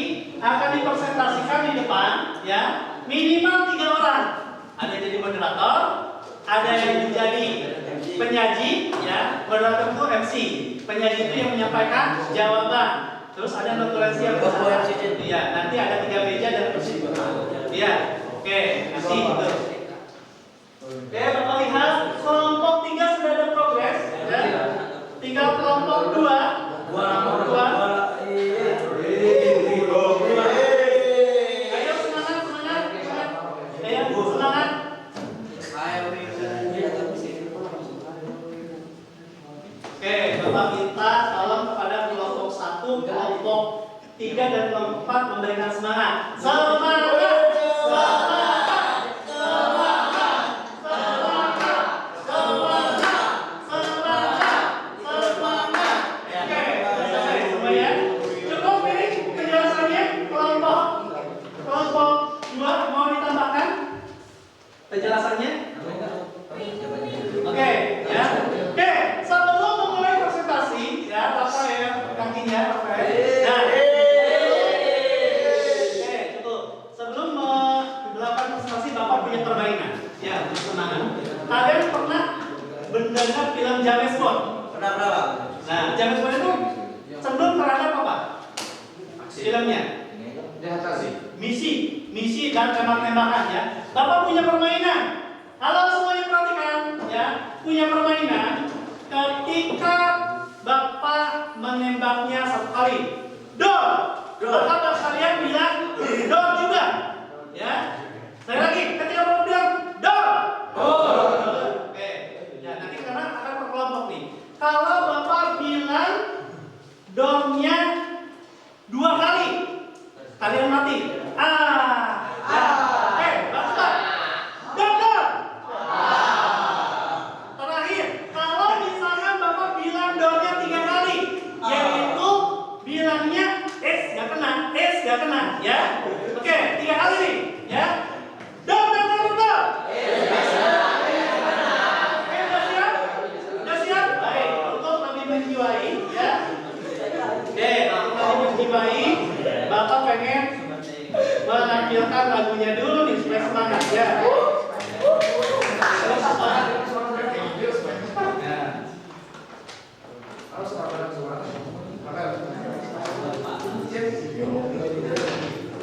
Speaker 1: akan dipresentasikan di depan, ya, minimal 3 orang. Ada yang jadi moderator, ada yang menjadi penyaji, ya, moderator itu MC, penyaji itu yang menyampaikan jawaban. Terus ada notulensi yang bersama. Iya, nanti ada 3 meja dan kursi. Iya, oke, nanti itu. Oke, Bapak lihat kelompok 3 sudah ada progres, ya. Tinggal kelompok 2. Ayo semangat. Ayo semangat. Oke, Bapak minta tolong kepada kelompok 1, kelompok 3 dan kelompok 4 memberikan semangat. Semangat. Penjelasannya? Oke, ya. Oke, sebelum memulai presentasi, ya, Bapak ya, kakinya, Bapak ya. Nah, oke, cukup. Sebelum melakukan presentasi, Bapak punya permainan. Ya, semangat. Kalian pernah mendengar film James Bond?
Speaker 6: Pernah berapa?
Speaker 1: Nah, James Bond itu cenderung terhadap apa? Filmnya? Misi dan tembak-tembakan, ya. Bapak punya permainan. Halo semuanya, perhatikan, ya. Punya permainan. Ketika Bapak menembaknya 1 kali, dor. Bapak kalian bilang dor juga, ya. Saya lagi. Ketika Bapak bilang dor. Oke. Ya, nanti karena akan berkelompok nih. Kalau Bapak bilang dornya 2 kali, kalian mati. Bapak. Dor. Terakhir, kalau misalnya Bapak bilang dornya 3 kali, yaitu bilangnya gak kena, ya. Oke, 3 kali nih, ya. Dor. Udah siap? Baik, untuk lebih menjiwai, ya. Oke, untuk lebih menjiwai, Bapak pengen menampilkan lagunya dulu nih supaya semangat, ya.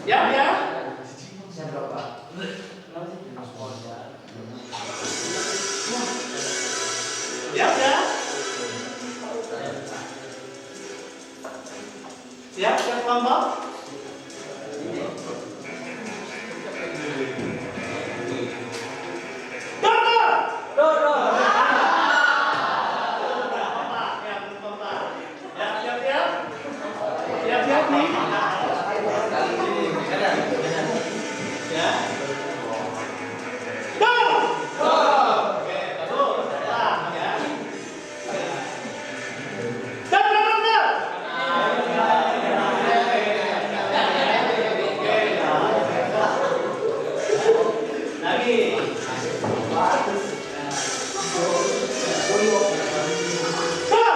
Speaker 1: Ya. Siap kelompok? Siap nih. Ya. Oke, bagus. Ya.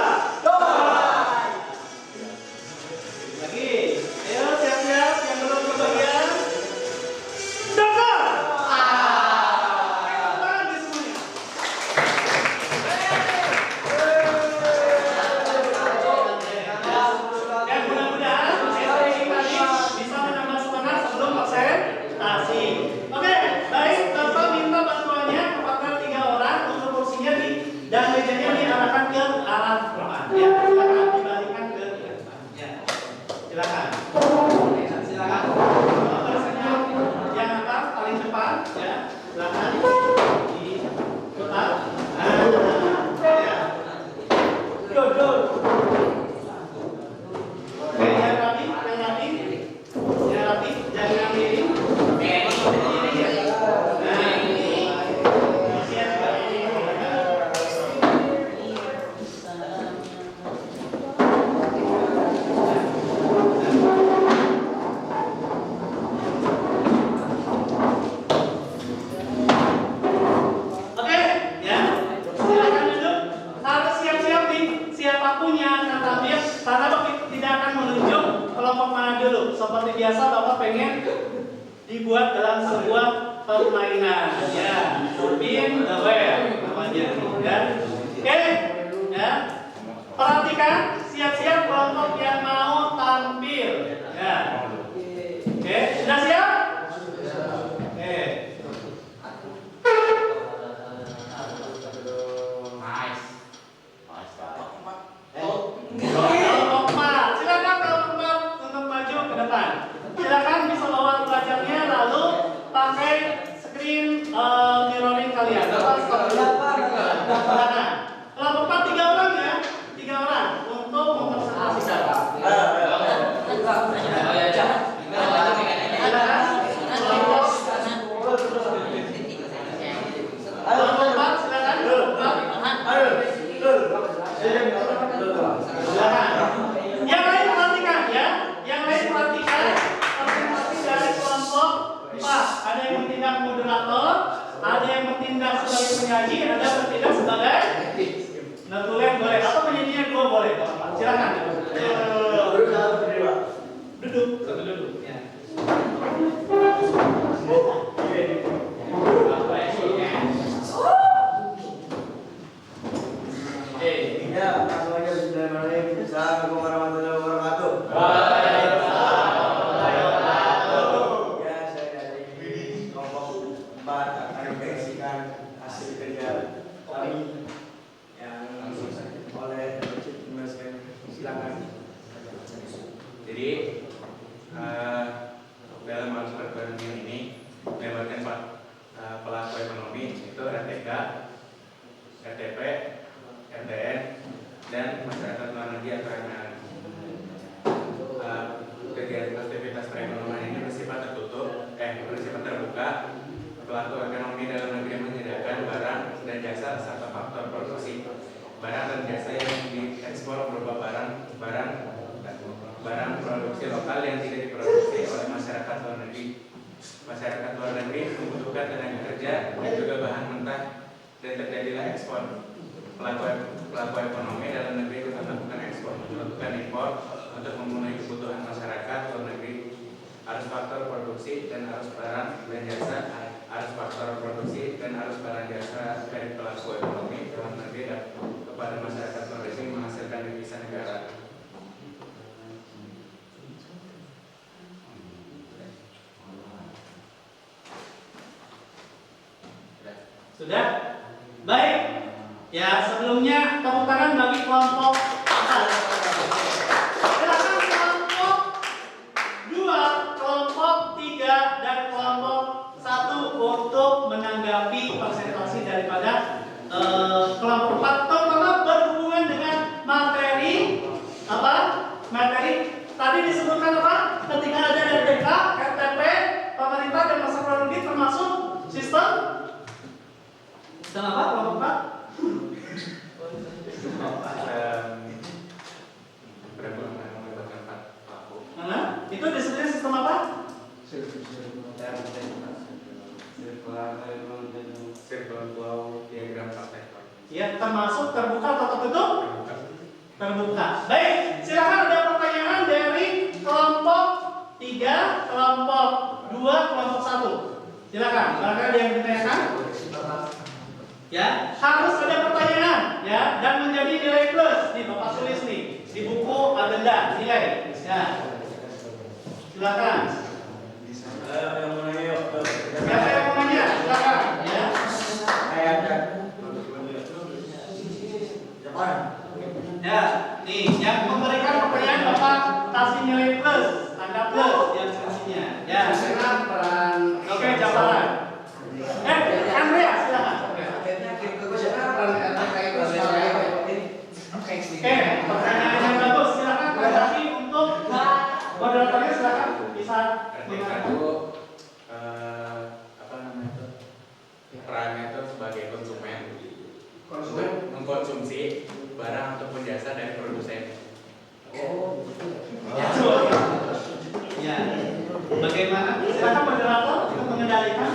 Speaker 1: Lagi. Dan mejanya diarahkan ke arah depan. Ya, silakan dibalikkan ke depan. Ya, silakan. Silakan. Barisnya yang atas paling depan, ya. Silakan diputar. Ya. Duduk. Yang rapi, jangan miring. seperti biasa Bapak pengen dibuat dalam sebuah permainan, ya, spin the wheel namanya, ya. Oke, ya. Perhatikan, siap-siap kelompok yang mau tampil, ya. Oke, sudah siap? Oke. Kelompok 4, silakan kelompok 4 untuk maju ke depan. Silakan bisa bawa pelajarnya lalu pakai screen mirroring kalian. Bapak stop dulu. Silakan. Kelompok 4 3 orang ya, 3 orang untuk mempresentasikan. Yang lain perhatikan ya, yang lain perhatikan presentasi dari kelompok 4. Ada yang bertindak moderator, ada yang bertindak sebagai penyanyi, ada yang bertindak sebagai natulen boleh, atau penyanyinya dua boleh. Silakan. Duduk, satu duduk. Ya.
Speaker 6: Assalamualaikum warahmatullahi wabarakatuh. Ya, saya dari kelompok 4 akan menyaksikan hasil kerja kami yang oleh silakan.
Speaker 7: Jadi dalam arus perekonomian ini melibatkan pelaku ekonomi itu RTK, RTP, RTN, dan masyarakat luar negeri atau MLM. Kegiatan aktivitas perekonomian ini bersifat terbuka. Pelaku ekonomi dalam negeri menyediakan barang dan jasa serta faktor produksi. Barang dan jasa yang diekspor berupa barang produksi lokal yang tidak diproduksi oleh masyarakat luar negeri. Masyarakat luar negeri membutuhkan tenaga kerja dan juga bahan mentah dan terjadilah ekspor. Pelaku ekonomi dalam negeri juga melakukan ekspor, melakukan impor untuk memenuhi kebutuhan masyarakat luar negeri. Arus faktor produksi dan arus barang dan jasa, arus faktor produksi dan arus barang jasa dari pelaku ekonomi dalam negeri dan kepada masyarakat luar negeri menghasilkan devisa negara.
Speaker 1: Sudah? Baik. Ya, sebelumnya tepuk tangan bagi kelompok 4. Silakan kelompok 2, kelompok 3, dan kelompok 1 untuk menanggapi presentasi daripada kelompok 4, terutama berhubungan dengan materi apa? Materi tadi disebutkan apa? Ketika ada RDK, RTP, pemerintah dan masa produktif termasuk sistem apa kelompok 4? Itu disebutnya sistem apa?
Speaker 7: Circular diagram praktek.
Speaker 1: Ya, termasuk terbuka atau tertutup? Terbuka. Baik, silakan ada pertanyaan dari kelompok 3, kelompok 2, kelompok 1. Silakan, barangkali ada yang ditanyakan? Ya, harus ada pertanyaan ya dan menjadi nilai plus. Nih Bapak tulis nih di buku agenda nilai. Ya. Silakan.
Speaker 6: Yang mau nanya yuk.
Speaker 1: Siapa yang mau nanya? Silakan. Ya. Ya, nih yang memberikan pertanyaan Bapak kasih nilai plus, tanda plus yang semestinya. Ya. Oke, jawaban. Andrea silakan. Oke, pertanyaan yang bagus. Silakan kasih untuk moderatornya silakan bisa
Speaker 7: RTK itu apa namanya itu? Perannya itu sebagai konsumen untuk mengkonsumsi barang ataupun jasa dari produsen.
Speaker 1: Ya. Bagaimana? Silakan moderator untuk mengendalikan.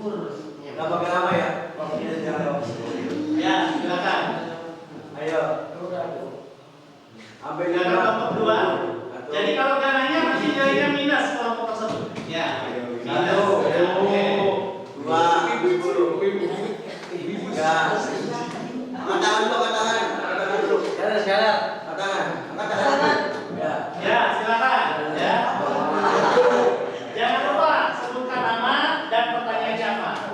Speaker 6: Nggak pakai lama ya? Kita jawab.
Speaker 1: Ya, silakan.
Speaker 6: Ayo. Sampai
Speaker 1: Dengan kelompok 2. Jadi kalau dananya masih jadinya minus kelompok tersebut. Ya.
Speaker 6: Satu, dua, tiga. Angkat tangan dulu, angkat tangan. Angkat tangan dulu.
Speaker 2: Sekarang.
Speaker 6: Angkat tangan. Angkat tangan. Ya.
Speaker 1: Ya, silakan. Ya. Jangan lupa sebutkan nama dan pertanyaannya apa.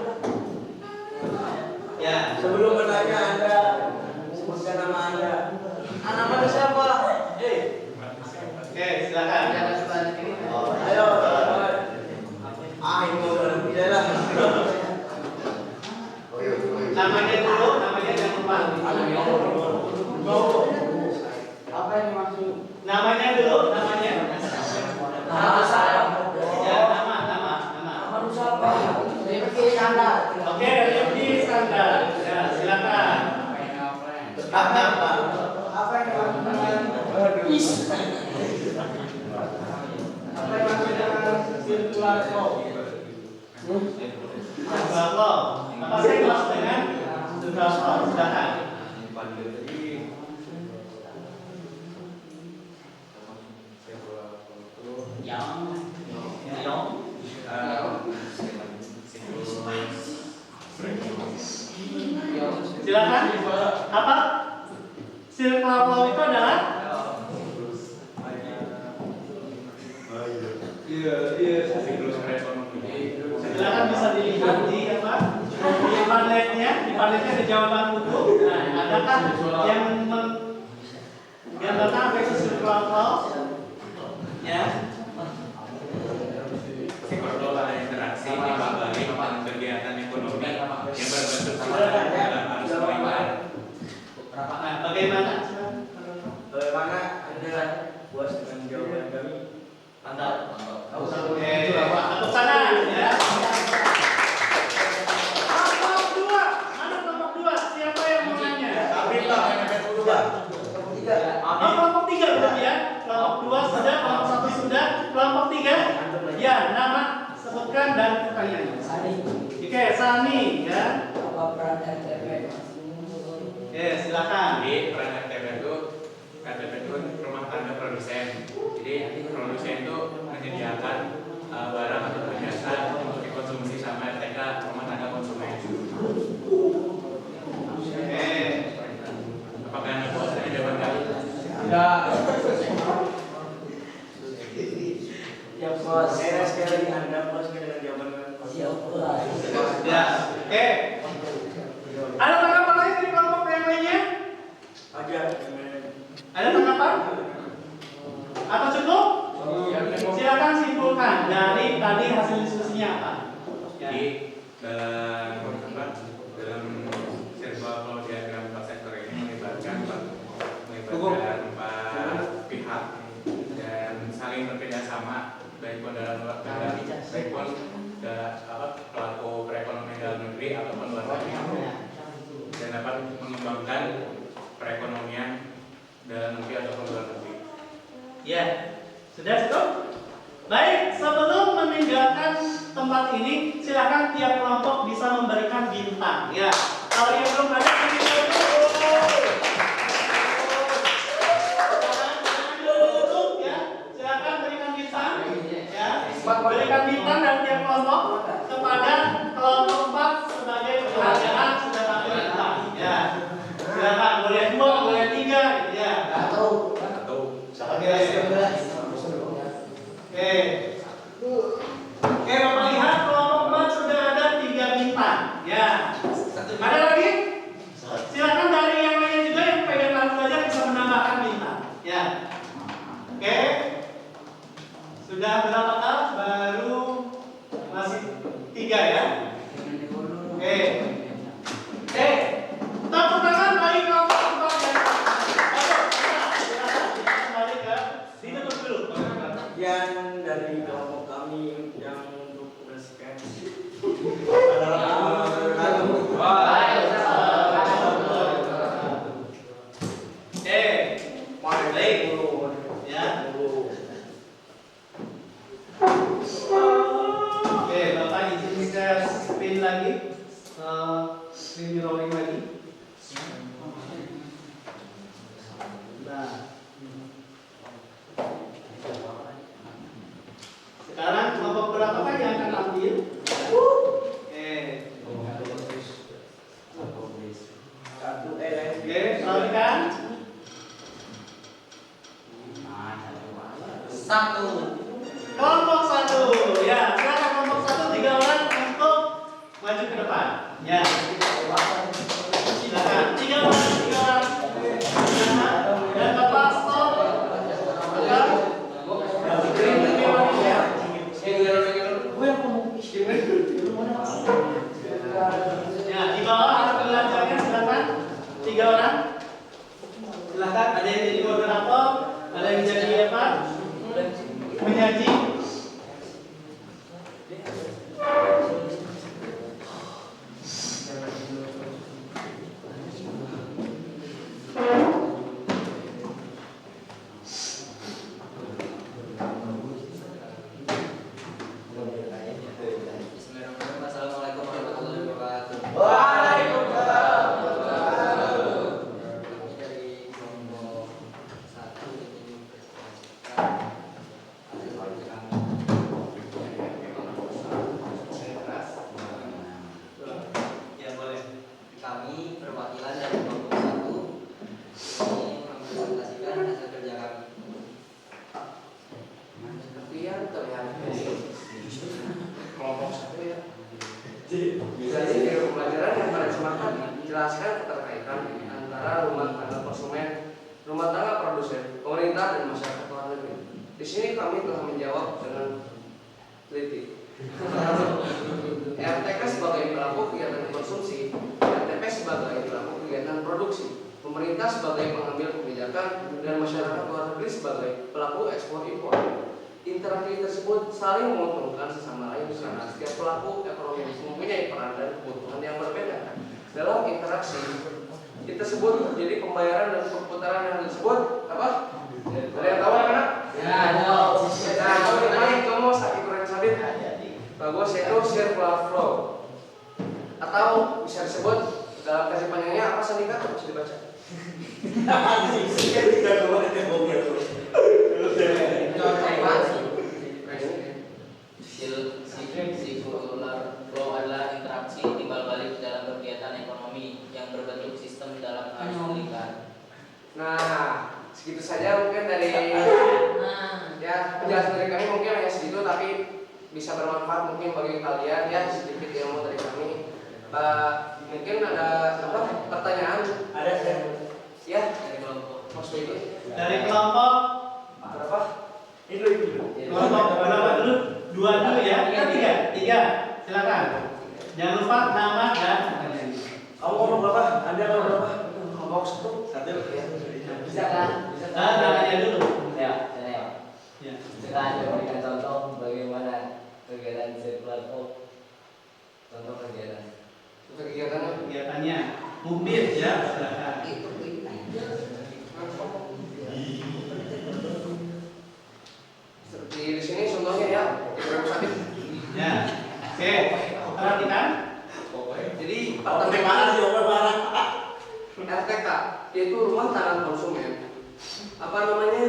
Speaker 1: Ya.
Speaker 6: Sebelum bertanya Anda sebutkan nama Anda. Nama siapa?
Speaker 1: Oke, silakan.
Speaker 6: Ayo. Ini mau berhenti lah.
Speaker 1: Namanya dulu, namanya jangan lupa.
Speaker 6: Apa yang dimaksud?
Speaker 1: Namanya dulu, namanya.
Speaker 6: Nama saya.
Speaker 1: Ya, nama.
Speaker 6: Nama siapa? Rifki Iskandar.
Speaker 1: Oke, Rifki Iskandar. Ya, silakan.
Speaker 6: Apa? Apa yang dimaksud? Apa yang dimaksud virtual show?
Speaker 1: Bapak, apa saya kelas dengan Bapak? Silakan. Silakan. Apa? Circular flow itu adalah silakan bisa dilihat di apa? Di panelnya ada jawaban utuh. Nah, adakah yang menggambarkan apa itu circular flow? Ya.
Speaker 7: Ada interaksi di balik kegiatan ekonomi yang berbentuk dalam arus penerimaan.
Speaker 1: Nah, bagaimana?
Speaker 6: Bagaimana Anda puas dengan jawaban kami?
Speaker 1: Mantap. Oke, tepuk tangan ya. Kelompok 2, mana kelompok 2? Siapa yang mau nanya? Kelompok 3 belum ya? Kelompok 2 sudah, kelompok 1 sudah, kelompok 3? Ya, nama, sebutkan dan pertanyaannya. Oke, Sani ya. Oke, silakan.
Speaker 7: Jadi peran RTP itu rumah tangga produsen. Jadi produsen itu menyediakan barang atau jasa untuk dikonsumsi sama RTK rumah tangga konsumen.
Speaker 1: Oke.
Speaker 7: Apakah Anda puas dengan jawaban kami?
Speaker 6: Tidak. Ya puas. Saya sekali lagi Anda puas dengan jawaban kami? Ya puas.
Speaker 1: Ya. Oke. Ada tanggapan lain dari kelompok yang lainnya?
Speaker 6: Aja.
Speaker 1: Ada tanggapan? Atau cukup? Silakan simpulkan dari tadi hasil diskusinya apa?
Speaker 7: Jadi dalam circular flow diagram 4 sektor ini melibatkan 4 pihak dan saling bekerja sama baik pun pelaku perekonomian dalam negeri ataupun luar negeri dan dapat mengembangkan perekonomian dalam negeri ataupun luar negeri.
Speaker 1: Ya, sudah cukup? Baik, sebelum meninggalkan tempat ini, silakan tiap kelompok bisa memberikan bintang. Ya, kalau yang belum ada bintang dulu, ya, silakan berikan bintang. Ya, berikan bintang dan tiap kelompok kepada kelompok 4 sebagai penghargaan sudah tampil bintang. Ya, silakan boleh 2, boleh 3, ya. Oke, Bapak lihat kelompok 4 sudah ada 3 bintang. Ya. Ada lagi? Silakan dari yang lainnya juga yang pegang kartu belajar bisa menambahkan bintang. Ya. Oke. Sudah berapa kali? Baru masih 3 ya. Oke. Tepuk tangan bagi kelompok 4 dan silakan kembali ke ditutup dulu.
Speaker 6: Sekian dari kelompok kami yang untuk menyaksikan.
Speaker 1: lagi, screen mirroring lagi. Nah, sekarang kelompok berapa kan yang akan ambil? Oke. Oke, perhatikan.
Speaker 6: Satu.
Speaker 1: Kelompok 1. Ya, silakan kelompok 1 3 orang untuk maju ke depan. Ya. Silakan 3 orang, 3 orang. Dan Bapak stop. Ya. Ya, di bawah ada pelajarnya silakan 3 orang. Silakan, ada yang jadi moderator, ada yang jadi apa? Menyaji.
Speaker 2: Bismillahirrahmanirrahim. Assalamualaikum warahmatullahi wabarakatuh.
Speaker 6: Waalaikumsalam.
Speaker 2: Kami dari kelompok 1 ingin mempresentasikan hasil kerja kami.
Speaker 1: Ya, boleh.
Speaker 2: Kami perwakilan dari kelompok 1 ingin mempresentasikan hasil kerja kami. Seperti yang terlihat kelompok 1 ya. Jadi dari pembelajaran yang pada kesempatan jelaskan keterkaitan antara rumah tangga konsumen, rumah tangga produsen, pemerintah dan masyarakat luar negeri. Di sini kami telah menjawab dengan teliti. RTK sebagai pelaku kegiatan konsumsi, RTP sebagai pelaku kegiatan produksi, pemerintah sebagai pengambil kebijakan, dan masyarakat luar negeri sebagai pelaku ekspor impor. Interaksi tersebut saling menguntungkan sesama lain karena setiap pelaku ekonomi mempunyai peran dan kebutuhan yang berbeda. Dalam interaksi tersebut terjadi pembayaran dan perputaran yang disebut apa? Ada yang tahu anak?
Speaker 6: Ya, ada.
Speaker 2: Nah, kamu sakit kurang sabit. Bagus yaitu circular flow atau bisa disebut dalam versi panjangnya apa Sandika? Bisa dibaca. Circular flow adalah interaksi timbal balik dalam kegiatan ekonomi yang berbentuk sistem dalam arus lingkar. Nah, segitu saja mungkin dari ya penjelasan dari kami mungkin hanya segitu tapi bisa bermanfaat mungkin bagi kalian ya sedikit ilmu dari kami. Mungkin ada apa pertanyaan?
Speaker 6: Ada saya.
Speaker 2: Ya dari kelompok Mas Widi.
Speaker 1: Dari kelompok
Speaker 2: Berapa?
Speaker 6: Itu.
Speaker 1: kelompok berapa dulu? 2 dulu ya? 3. Silakan. Jangan lupa nama dan pertanyaan.
Speaker 6: Kamu ngomong berapa? Anda ngomong berapa?
Speaker 2: Kelompok 1.
Speaker 6: Bisa kan?
Speaker 1: Namanya dulu.
Speaker 2: Ya.
Speaker 1: Ya.
Speaker 2: Kita akan memberikan contoh bagaimana kegiatan circular flow. Contoh kegiatan. Contoh kegiatannya.
Speaker 1: Kegiatannya mubir ya. Silakan.
Speaker 2: Seperti di sini contohnya ya.
Speaker 1: Ya. Oke. Perhatikan.
Speaker 2: Jadi
Speaker 6: Bagaimana sih orang?
Speaker 2: RTK yaitu rumah tangga konsumen. Apa namanya?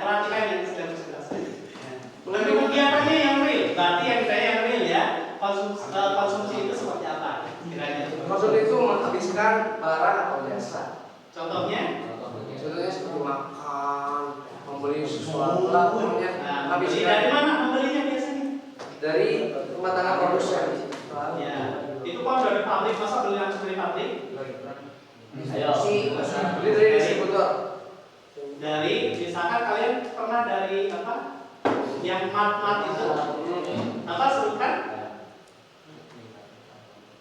Speaker 1: Perhatikan yang sedang dijelaskan. Untuk kegiatannya yang real, berarti yang saya yang real ya. Konsumsi itu seperti apa? Kiranya.
Speaker 2: Konsumsi itu menghabiskan barang atau jasa.
Speaker 1: Contohnya?
Speaker 2: Contohnya seperti makan, membeli sesuatu lah, pokoknya
Speaker 1: Beli
Speaker 2: habiskan
Speaker 1: dari mana membelinya biasanya?
Speaker 2: dari rumah tangga produsen.
Speaker 1: Ya. Itu kalau dari pabrik, masa beli langsung dari pabrik?
Speaker 2: Ayo. Beli dari distributor.
Speaker 1: Dari, misalkan kalian pernah dari apa? Yang mat itu apa sebutkan?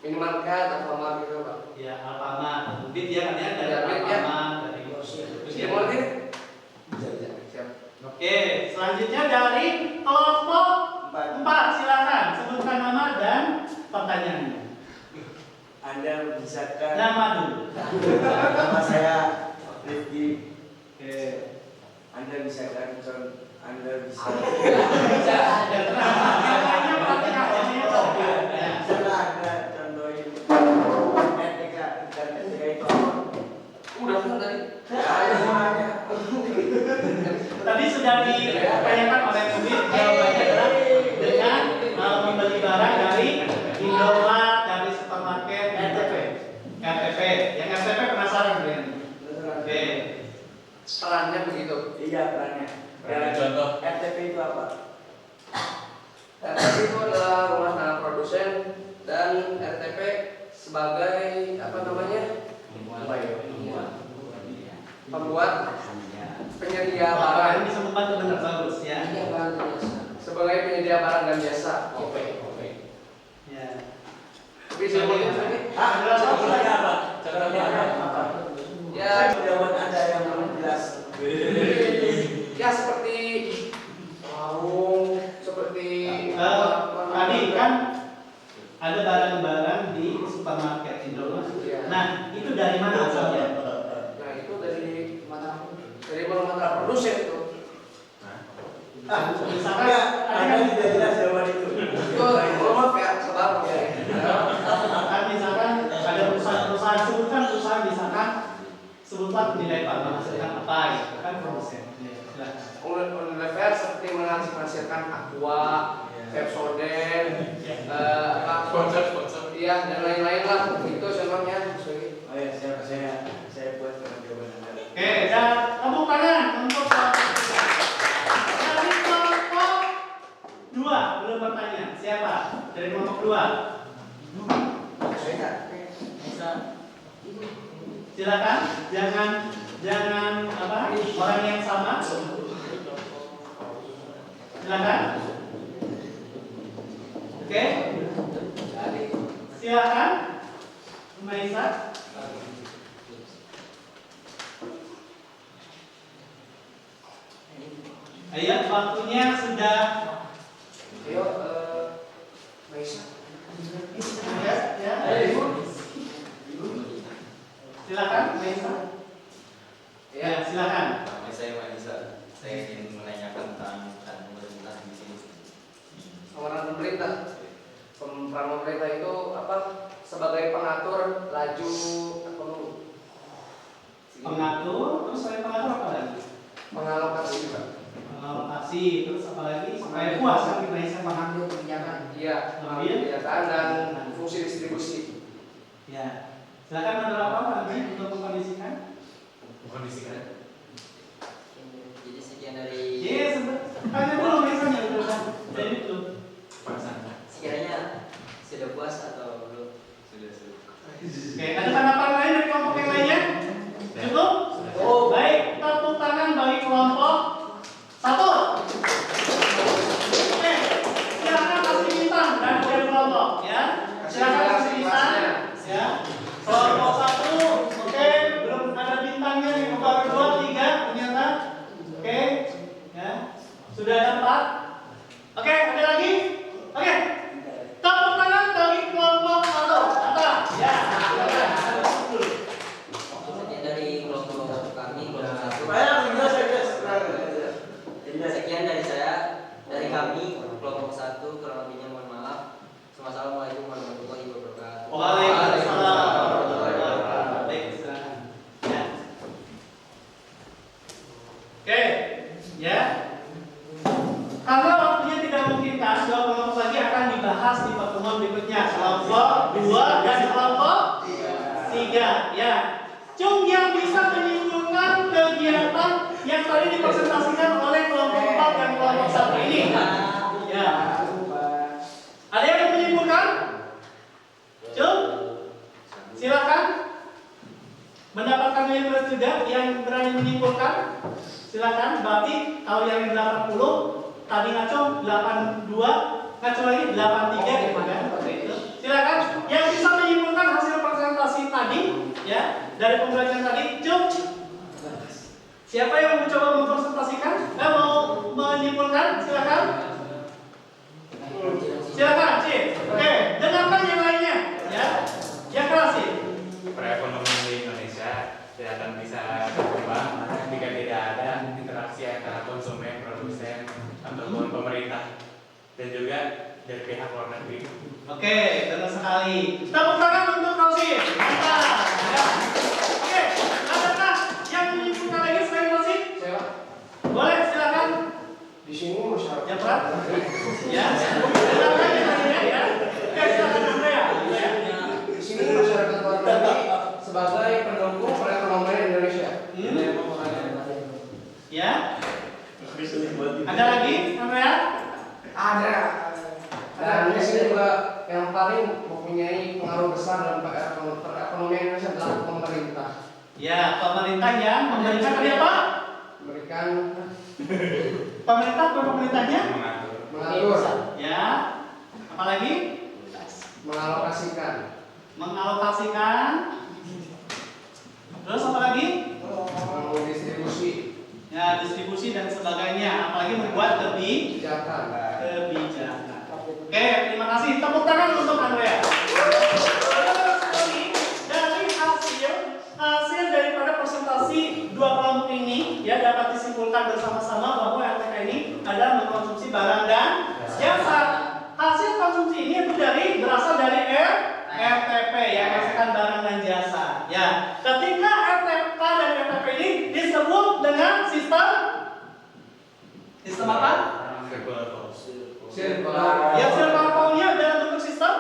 Speaker 2: Minimarket atau Alfamart gitu Pak.
Speaker 1: Ya, Alfamart. Mungkin dia kan ya dari
Speaker 2: Ya,
Speaker 1: Alfamart, dari
Speaker 2: Minimarket. Siap.
Speaker 1: Oke, selanjutnya dari kelompok 4 silakan sebutkan nama dan pertanyaannya.
Speaker 6: Anda misalkan
Speaker 1: Nama dulu.
Speaker 6: nama saya Rifki.
Speaker 1: Oke.
Speaker 6: Anda misalkan Anda bisa.
Speaker 1: Yang lainnya praktik aja nih. Ya.
Speaker 6: Salah ada contohin etika dan etika itu apa?
Speaker 2: Udah kan tadi?
Speaker 6: Ada semuanya.
Speaker 1: Tadi sudah ditanyakan oleh Budi, jawabannya adalah dengan membeli barang dari Indomaret, dari supermarket, RTP. RTP. Yang RTP penasaran kan? Oke.
Speaker 2: Perannya begitu.
Speaker 6: Iya perannya.
Speaker 7: Ada contoh.
Speaker 6: RTP itu apa?
Speaker 2: RTP itu adalah rumah tangga produsen dan RTP sebagai apa namanya? Pembuat penyedia barang.
Speaker 1: Ini bisa membantu dengan bagus ya.
Speaker 2: Sebagai penyedia barang dan jasa.
Speaker 1: Ya.
Speaker 2: Tapi sebelumnya
Speaker 1: Adalah
Speaker 6: Contohnya apa? Contohnya apa?
Speaker 2: ya
Speaker 6: Jawaban Anda yang belum jelas.
Speaker 2: ya seperti warung, seperti
Speaker 1: tadi kan ada barang-barang di supermarket Indomaret.
Speaker 2: Iya.
Speaker 1: Nah, itu dari mana asalnya?
Speaker 2: Nah itu dari rumah produsen itu.
Speaker 1: Misalkan
Speaker 6: Anda tidak jelas jawaban itu.
Speaker 2: Itu maaf ya, sabar ya.
Speaker 1: kan misalkan ada perusahaan sebutkan perusahaan misalkan sebutkan nilai menghasilkan apa gitu kan produsen. Ya, silakan.
Speaker 2: Unilever seperti menghasilkan Aqua, Pepsodent,
Speaker 7: Sponsor.
Speaker 2: iya dan lain-lain lah. Itu contohnya.
Speaker 6: Oh ya, saya buat jawaban Anda.
Speaker 1: Oke, dan tepuk tangan untuk dari kelompok 2 belum bertanya. Siapa? Dari kelompok 2. Silakan, jangan apa? Orang yang sama. Silakan. Oke. Silakan. Maisa. Ayo, waktunya sudah.
Speaker 2: Ayo, Maisa.
Speaker 1: Ya. Silakan, Maisa. Ya, silakan.
Speaker 8: Nama saya Manisa. Saya ingin menanyakan tentang peran pemerintah di sini.
Speaker 2: Peran pemerintah. Peran pemerintah itu apa? Sebagai pengatur laju ekonomi.
Speaker 1: Pengatur, terus saya pengatur apa lagi?
Speaker 2: Pengalokasi juga.
Speaker 1: Pengalokasi, terus apa lagi? Supaya puas kan kita bisa mengambil kebijakan.
Speaker 2: Iya, mengambil kebijakan dan fungsi distribusi.
Speaker 1: Ya, silakan ada apa lagi untuk mengkondisikan?
Speaker 8: Jadi sekian dari
Speaker 1: Yes, tanya dulu biasanya udah dari itu.
Speaker 8: sekiranya sudah puas atau belum?
Speaker 7: Sudah.
Speaker 1: Oke, ada tanggapan lain dari kelompok yang lainnya? Cukup? Oh, baik. Tepuk tangan bagi kelompok 1. Oke, silakan kasih bintang dan dari kelompok ya. Silakan kasih bintang ya. Kelompok 1, oke, belum ada bintangnya nih. Baru 2, 3 ternyata. Oke, ya. Sudah ada 4. Oke, ada lagi? Oke. Tepuk tangan bagi kelompok 1. Mantap. Ya.
Speaker 8: Sekian dari kelompok kami, kelompok satu. Sekian dari saya, dari kami, kelompok 1, kurang lebihnya mohon maaf. Wassalamualaikum warahmatullahi wabarakatuh.
Speaker 1: Waalaikumsalam warahmatullahi wabarakatuh. Baik, silakan. Ya. Oke, ya. Karena waktunya tidak memungkinkan, 2 kelompok lagi akan dibahas di pertemuan berikutnya. Kelompok 2 dan kelompok 3. Ya. Cung yang bisa menyimpulkan kegiatan yang tadi dipresentasikan oleh kelompok 4 dan kelompok 1 ini. Ya. Ada yang mau menyimpulkan? Cung? Silakan. Mendapatkan nilai plus juga yang berani menyimpulkan. Silakan. Berarti kalau yang 80 tadi ngaco 82, ngaco lagi 83 gitu kan. Silakan. Yang bisa menyimpulkan hasil presentasi tadi ya dari pembelajaran tadi, Cung. Siapa yang mencoba mempresentasikan? Mau menyimpulkan? Silakan. Silakan, Cip. Oke, dengarkan yang lainnya ya. Yang keras sih.
Speaker 7: Perekonomian di Indonesia tidak akan bisa berkembang jika tidak ada interaksi antara konsumen, produsen, ataupun pemerintah dan juga dari pihak luar negeri.
Speaker 1: Oke, benar sekali. Tepuk tangan untuk Rosin. Mantap. Ya. Oke, adakah yang menyimpulkan lagi selain Rosin?
Speaker 2: Saya
Speaker 1: Boleh, silakan.
Speaker 2: di sini masyarakat.
Speaker 1: Ya, Pak. Ya. Silakan ya. Oke, silakan Andrea.
Speaker 2: Di sini masyarakat luar negeri sebagai pendukung perekonomian Indonesia.
Speaker 1: Ya. Ada lagi, Andrea?
Speaker 2: Ada. Dan di sini juga yang paling mempunyai pengaruh besar dalam perekonomian Indonesia adalah pemerintah.
Speaker 1: Ya, pemerintah yang memberikan tadi apa?
Speaker 2: Memberikan
Speaker 1: Pemerintah pemerintahnya?
Speaker 2: mengatur,
Speaker 1: Ya. Apalagi?
Speaker 2: mengalokasikan,
Speaker 1: Mengalokasikan. Terus apa lagi?
Speaker 2: mendistribusi,
Speaker 1: Ya, distribusi dan sebagainya. Apalagi membuat
Speaker 2: kebijakan.
Speaker 1: kebijakan. Oke, terima kasih. Tepuk tangan untuk Andrea. Dari hasil daripada presentasi dua kelompok ini, ya dapat disimpulkan bersama-sama bahwa RTK ini adalah mengkonsumsi barang dan jasa. Hasil konsumsi ini itu berasal dari RTP, ya, menghasilkan barang dan jasa. Ya, ketika RTK dan RTP ini disebut dengan sistem apa?
Speaker 2: Sirkular.
Speaker 1: Yang sirkularnya dalam bentuk sistem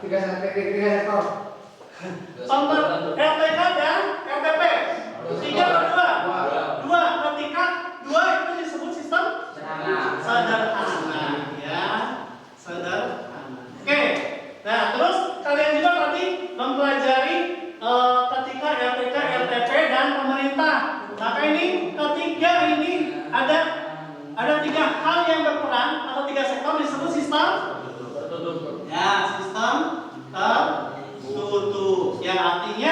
Speaker 2: Tiga sektor.
Speaker 1: RTK dan RTP. Tiga atau dua? Dua. Ketika dua itu disebut sistem sederhana, ya, sederhana. Oke. Nah, terus kalian juga tadi mempelajari ketika RTK, RTP dan pemerintah. Maka ini ketiga ini ada tiga hal yang berperan atau tiga sektor disebut sistem. Ya, sistem tertutup. Yang artinya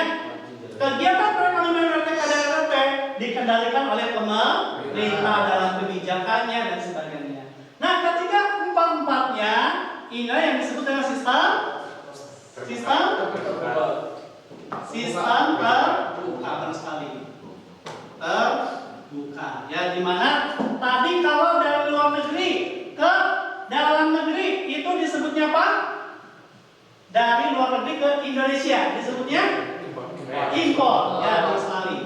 Speaker 1: kegiatan perekonomian RTK dan RTP dikendalikan oleh pemerintah dalam kebijakannya dan sebagainya. Nah, ketika empat-empatnya inilah yang disebut dengan sistem terbuka, benar sekali. Terbuka. Ya, di mana tadi kalau dari luar negeri ke dalam negeri itu disebutnya apa? Dari luar negeri ke Indonesia disebutnya impor. Ya, betul sekali.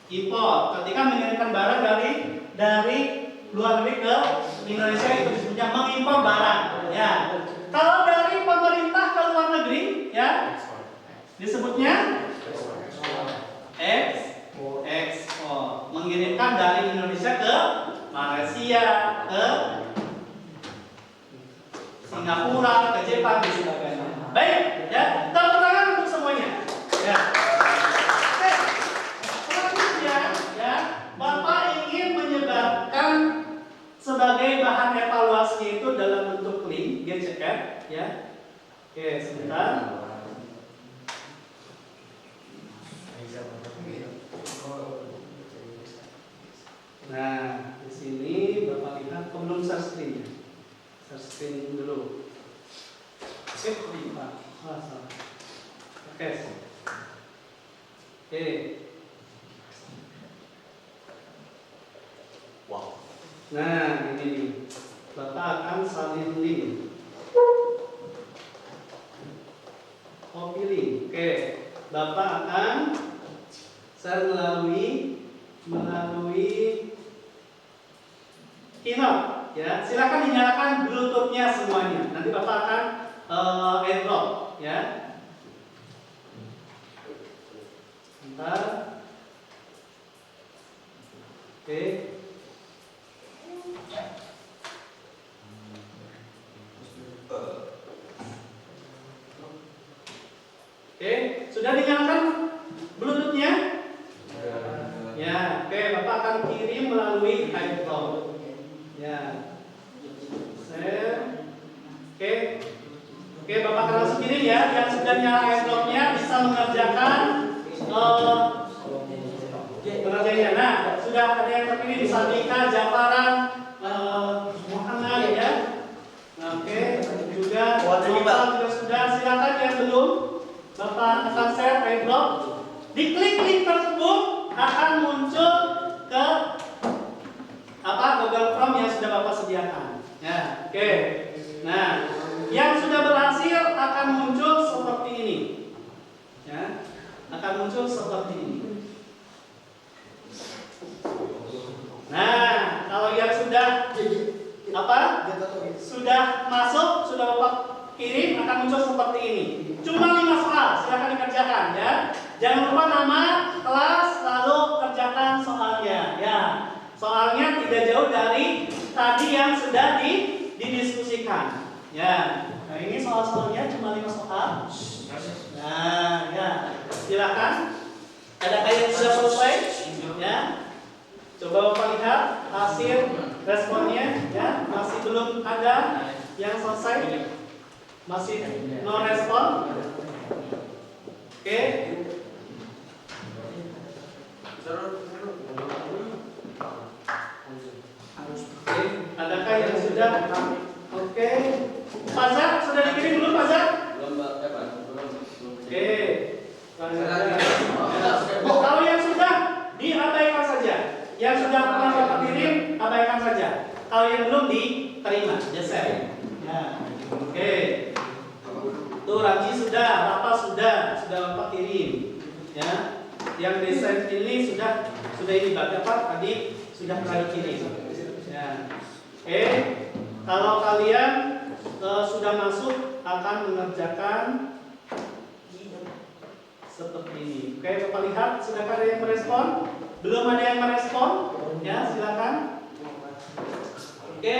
Speaker 1: Impor. Ketika mengirimkan barang dari luar negeri ke Indonesia itu disebutnya mengimpor barang. Ya. Kalau dari pemerintah ke luar negeri, ya, disebutnya ekspor. Mengirimkan dari Indonesia ke Malaysia, ke Singapura, ke Jepang dan sebagainya. Baik, ya, tepuk tangan untuk semuanya. Ya. Oke. Selanjutnya, ya, Bapak ingin menyebarkan sebagai bahan evaluasi itu dalam bentuk link GCF, ya. Oke, sebentar. Nah, di sini Bapak lihat belum share screen. Share screen dulu. Oke. Oke. Wow. Nah, ini Bapak akan salin link. Copy link. Oke. Bapak akan share melalui Keynote, ya. Silakan dinyalakan Bluetooth-nya semuanya. Nanti Bapak akan airdrop, ya. Bentar. Oke. Oke, sudah dinyalakan Bluetooth-nya? Ya, oke, Bapak akan kirim melalui airdrop. Ya. Share. Oke, Bapak akan langsung kirim ya. Yang sudah nyala airdrop-nya bisa mengerjakan pengerjaannya. Nah, sudah ada yang terpilih di Sandika, Japaran, Muhammad, ya. Oke, juga Bapak juga sudah. Silakan yang belum, Bapak akan share airdrop. Diklik link tersebut akan muncul ke Google Form Bapak sediakan. Ya, oke. Nah, yang sudah berhasil akan muncul seperti ini. Ya, akan muncul seperti ini. Nah, kalau yang sudah apa? Sudah masuk, sudah Bapak kirim akan muncul seperti ini. Cuma 5 soal, silakan dikerjakan ya. Jangan lupa nama, kelas, lalu kerjakan soalnya ya. Soalnya tidak jauh dari tadi yang sudah didiskusikan. Ya. Nah, ini soal-soalnya cuma 5 soal. Nah, ya. Silakan. Adakah yang sudah selesai? Ya. Coba Bapak lihat hasil responnya ya. Masih belum ada yang selesai. Masih no respon. Oke. Adakah yang sudah? Oke. Fajar sudah dikirim belum Fajar?
Speaker 2: Belum, Pak.
Speaker 1: Oke. Kalau yang sudah diabaikan saja. Yang sudah pernah Bapak kirim abaikan saja. Kalau yang belum diterima, geser. Ya. Oke. Tuh Raji sudah, Bapak sudah Bapak kirim. Ya. Yang desain ini sudah ini Bapak tadi sudah pernah dikirim. Ya. Oke. Kalau kalian sudah masuk akan mengerjakan seperti ini. Oke, Bapak lihat sudah ada yang merespon? Belum ada yang merespon? Ya, silakan. Oke.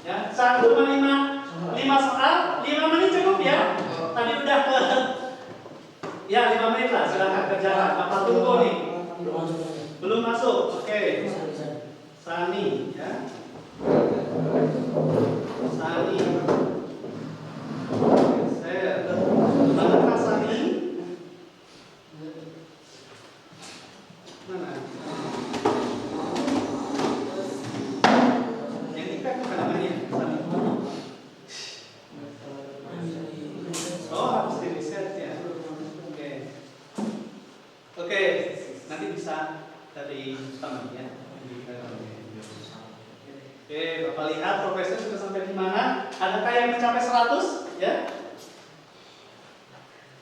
Speaker 1: Ya, 1,5 soal, 5 menit cukup ya. Tadi udah ke ya 5 menit lah, silakan kerjakan. Bapak tunggu nih. Belum masuk. Oke. Sani ya. Sani. Mana Sani? Mana? Yang ini kan bukan namanya Sani. Oh, harus di reset ya. Oke. Oke, nanti bisa dari teman ya. Oke, Bapak lihat progresnya sudah sampai di mana? Adakah yang mencapai 100? Ya?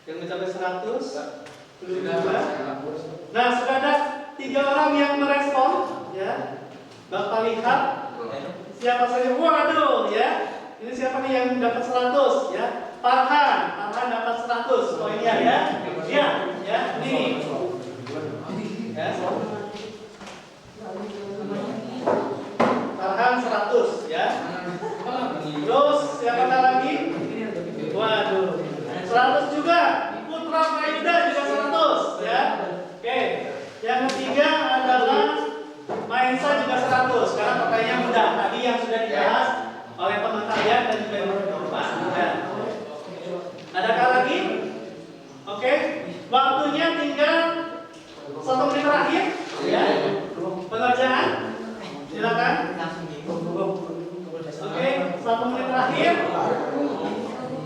Speaker 1: Yang mencapai 100? Belum juga. Nah, sudah ada 3 orang yang merespon, ya. Bapak lihat siapa saja. Waduh, ya. Ini siapa nih yang dapat 100, ya? Farhan dapat 100 poinnya ya. Iya, ya. Ini. Ya. Farhan 100 ya. Terus siapa lagi? Waduh. 100 juga. Putra Fayuda juga 100 ya. Oke. Yang ketiga adalah Maensa juga 100 karena pertanyaannya mudah. Tadi yang sudah dibahas oleh teman kalian dan juga Bapak. Ya. Adakah lagi? Oke. Waktunya tinggal 1 menit terakhir ya. Pengerjaan. Silakan. Oke, 1 menit terakhir.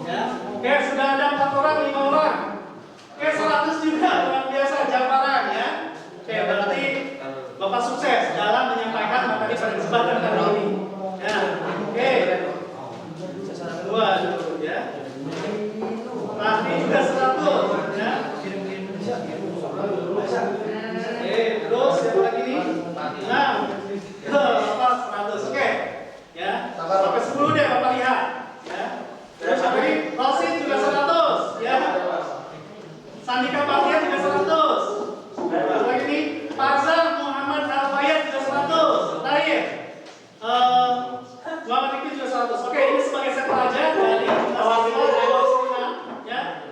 Speaker 1: Ya. Oke, sudah ada 4 orang, 5 orang. Oke, 100 juga luar biasa jawaban ya. Oke, berarti Bapak sukses dalam menyampaikan materi pada kesempatan kali ini. Ya. Oke. Waduh ya. Tadi juga 100 ya. Terus siapa lagi nih? 6. Bapak 100. Oke. Ya. Sampai 10 deh Bapak lihat. Ya. Terus siapa ini? Rosin juga 100 ya. Sandika Fatia juga 100. Siapa lagi nih? Farzal Muhammad Al-Fayad juga 100. Terakhir. Muhammad Iqbal juga 100. Oke, ini sebagai sampel aja dari ya.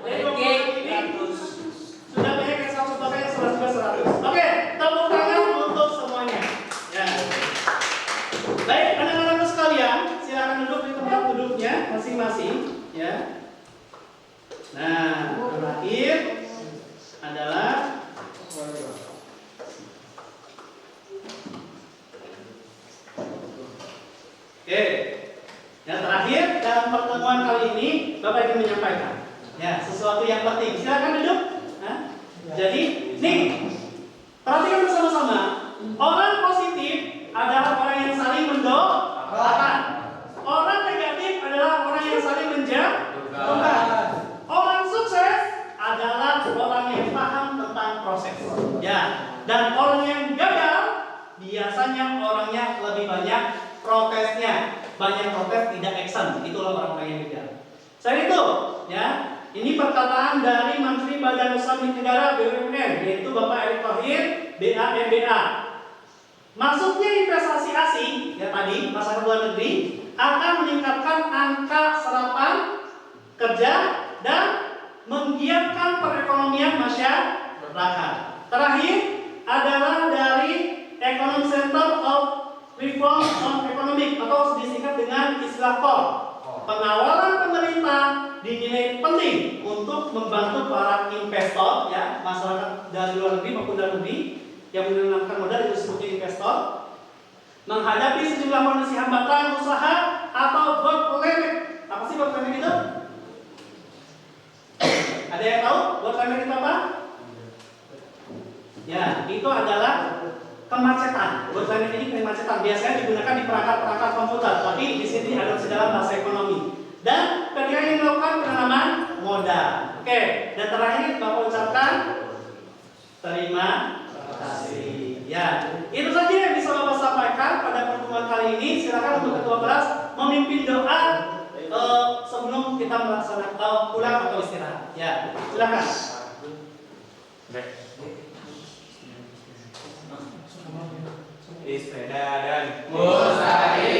Speaker 1: Dari ini sudah banyak yang 100 bahkan yang 100 juga 100. Oke, tepuk tangan untuk semuanya. Ya. Baik, anak-anakku sekalian, silakan duduk di tempat duduknya masing-masing, ya. Nah, terakhir adalah oke. Yang terakhir dalam pertemuan kali ini Bapak ingin menyampaikan ya sesuatu yang penting. Silakan duduk. Nah, jadi nih perhatikan bersama-sama. Orang positif protesnya. Banyak protes tidak action, itulah orang-orang yang bijak. Selain itu, ya, ini perkataan dari Menteri Badan Usaha Milik Negara BUMN, yaitu Bapak Erick Thohir, BAMBA. Masuknya investasi asing, ya tadi, masyarakat luar negeri, akan meningkatkan angka serapan kerja dan menggiatkan perekonomian masyarakat. Terakhir adalah dari Economic Center of Reform on Economic atau disingkat dengan istilah CORE. Pengawalan pemerintah dinilai penting untuk membantu para investor, ya, masyarakat dari luar negeri maupun dalam negeri yang menanamkan modal, itu disebutnya investor, menghadapi sejumlah kondisi hambatan usaha atau bottleneck. Apa sih bottleneck itu? Ada yang tahu bottleneck itu apa? Ya, itu adalah kemacetan. Bottleneck ini kemacetan biasanya digunakan di perangkat-perangkat komputer, tapi di sini ada dalam bahasa ekonomi. Dan ketika yang melakukan penanaman modal. Oke, dan terakhir Bapak ucapkan terima kasih. Ya, itu saja yang bisa Bapak sampaikan pada pertemuan kali ini. Silakan untuk ketua kelas memimpin doa sebelum kita melaksanakan pulang atau istirahat. Ya, silakan.
Speaker 7: Istirahat dan
Speaker 2: Mustahil.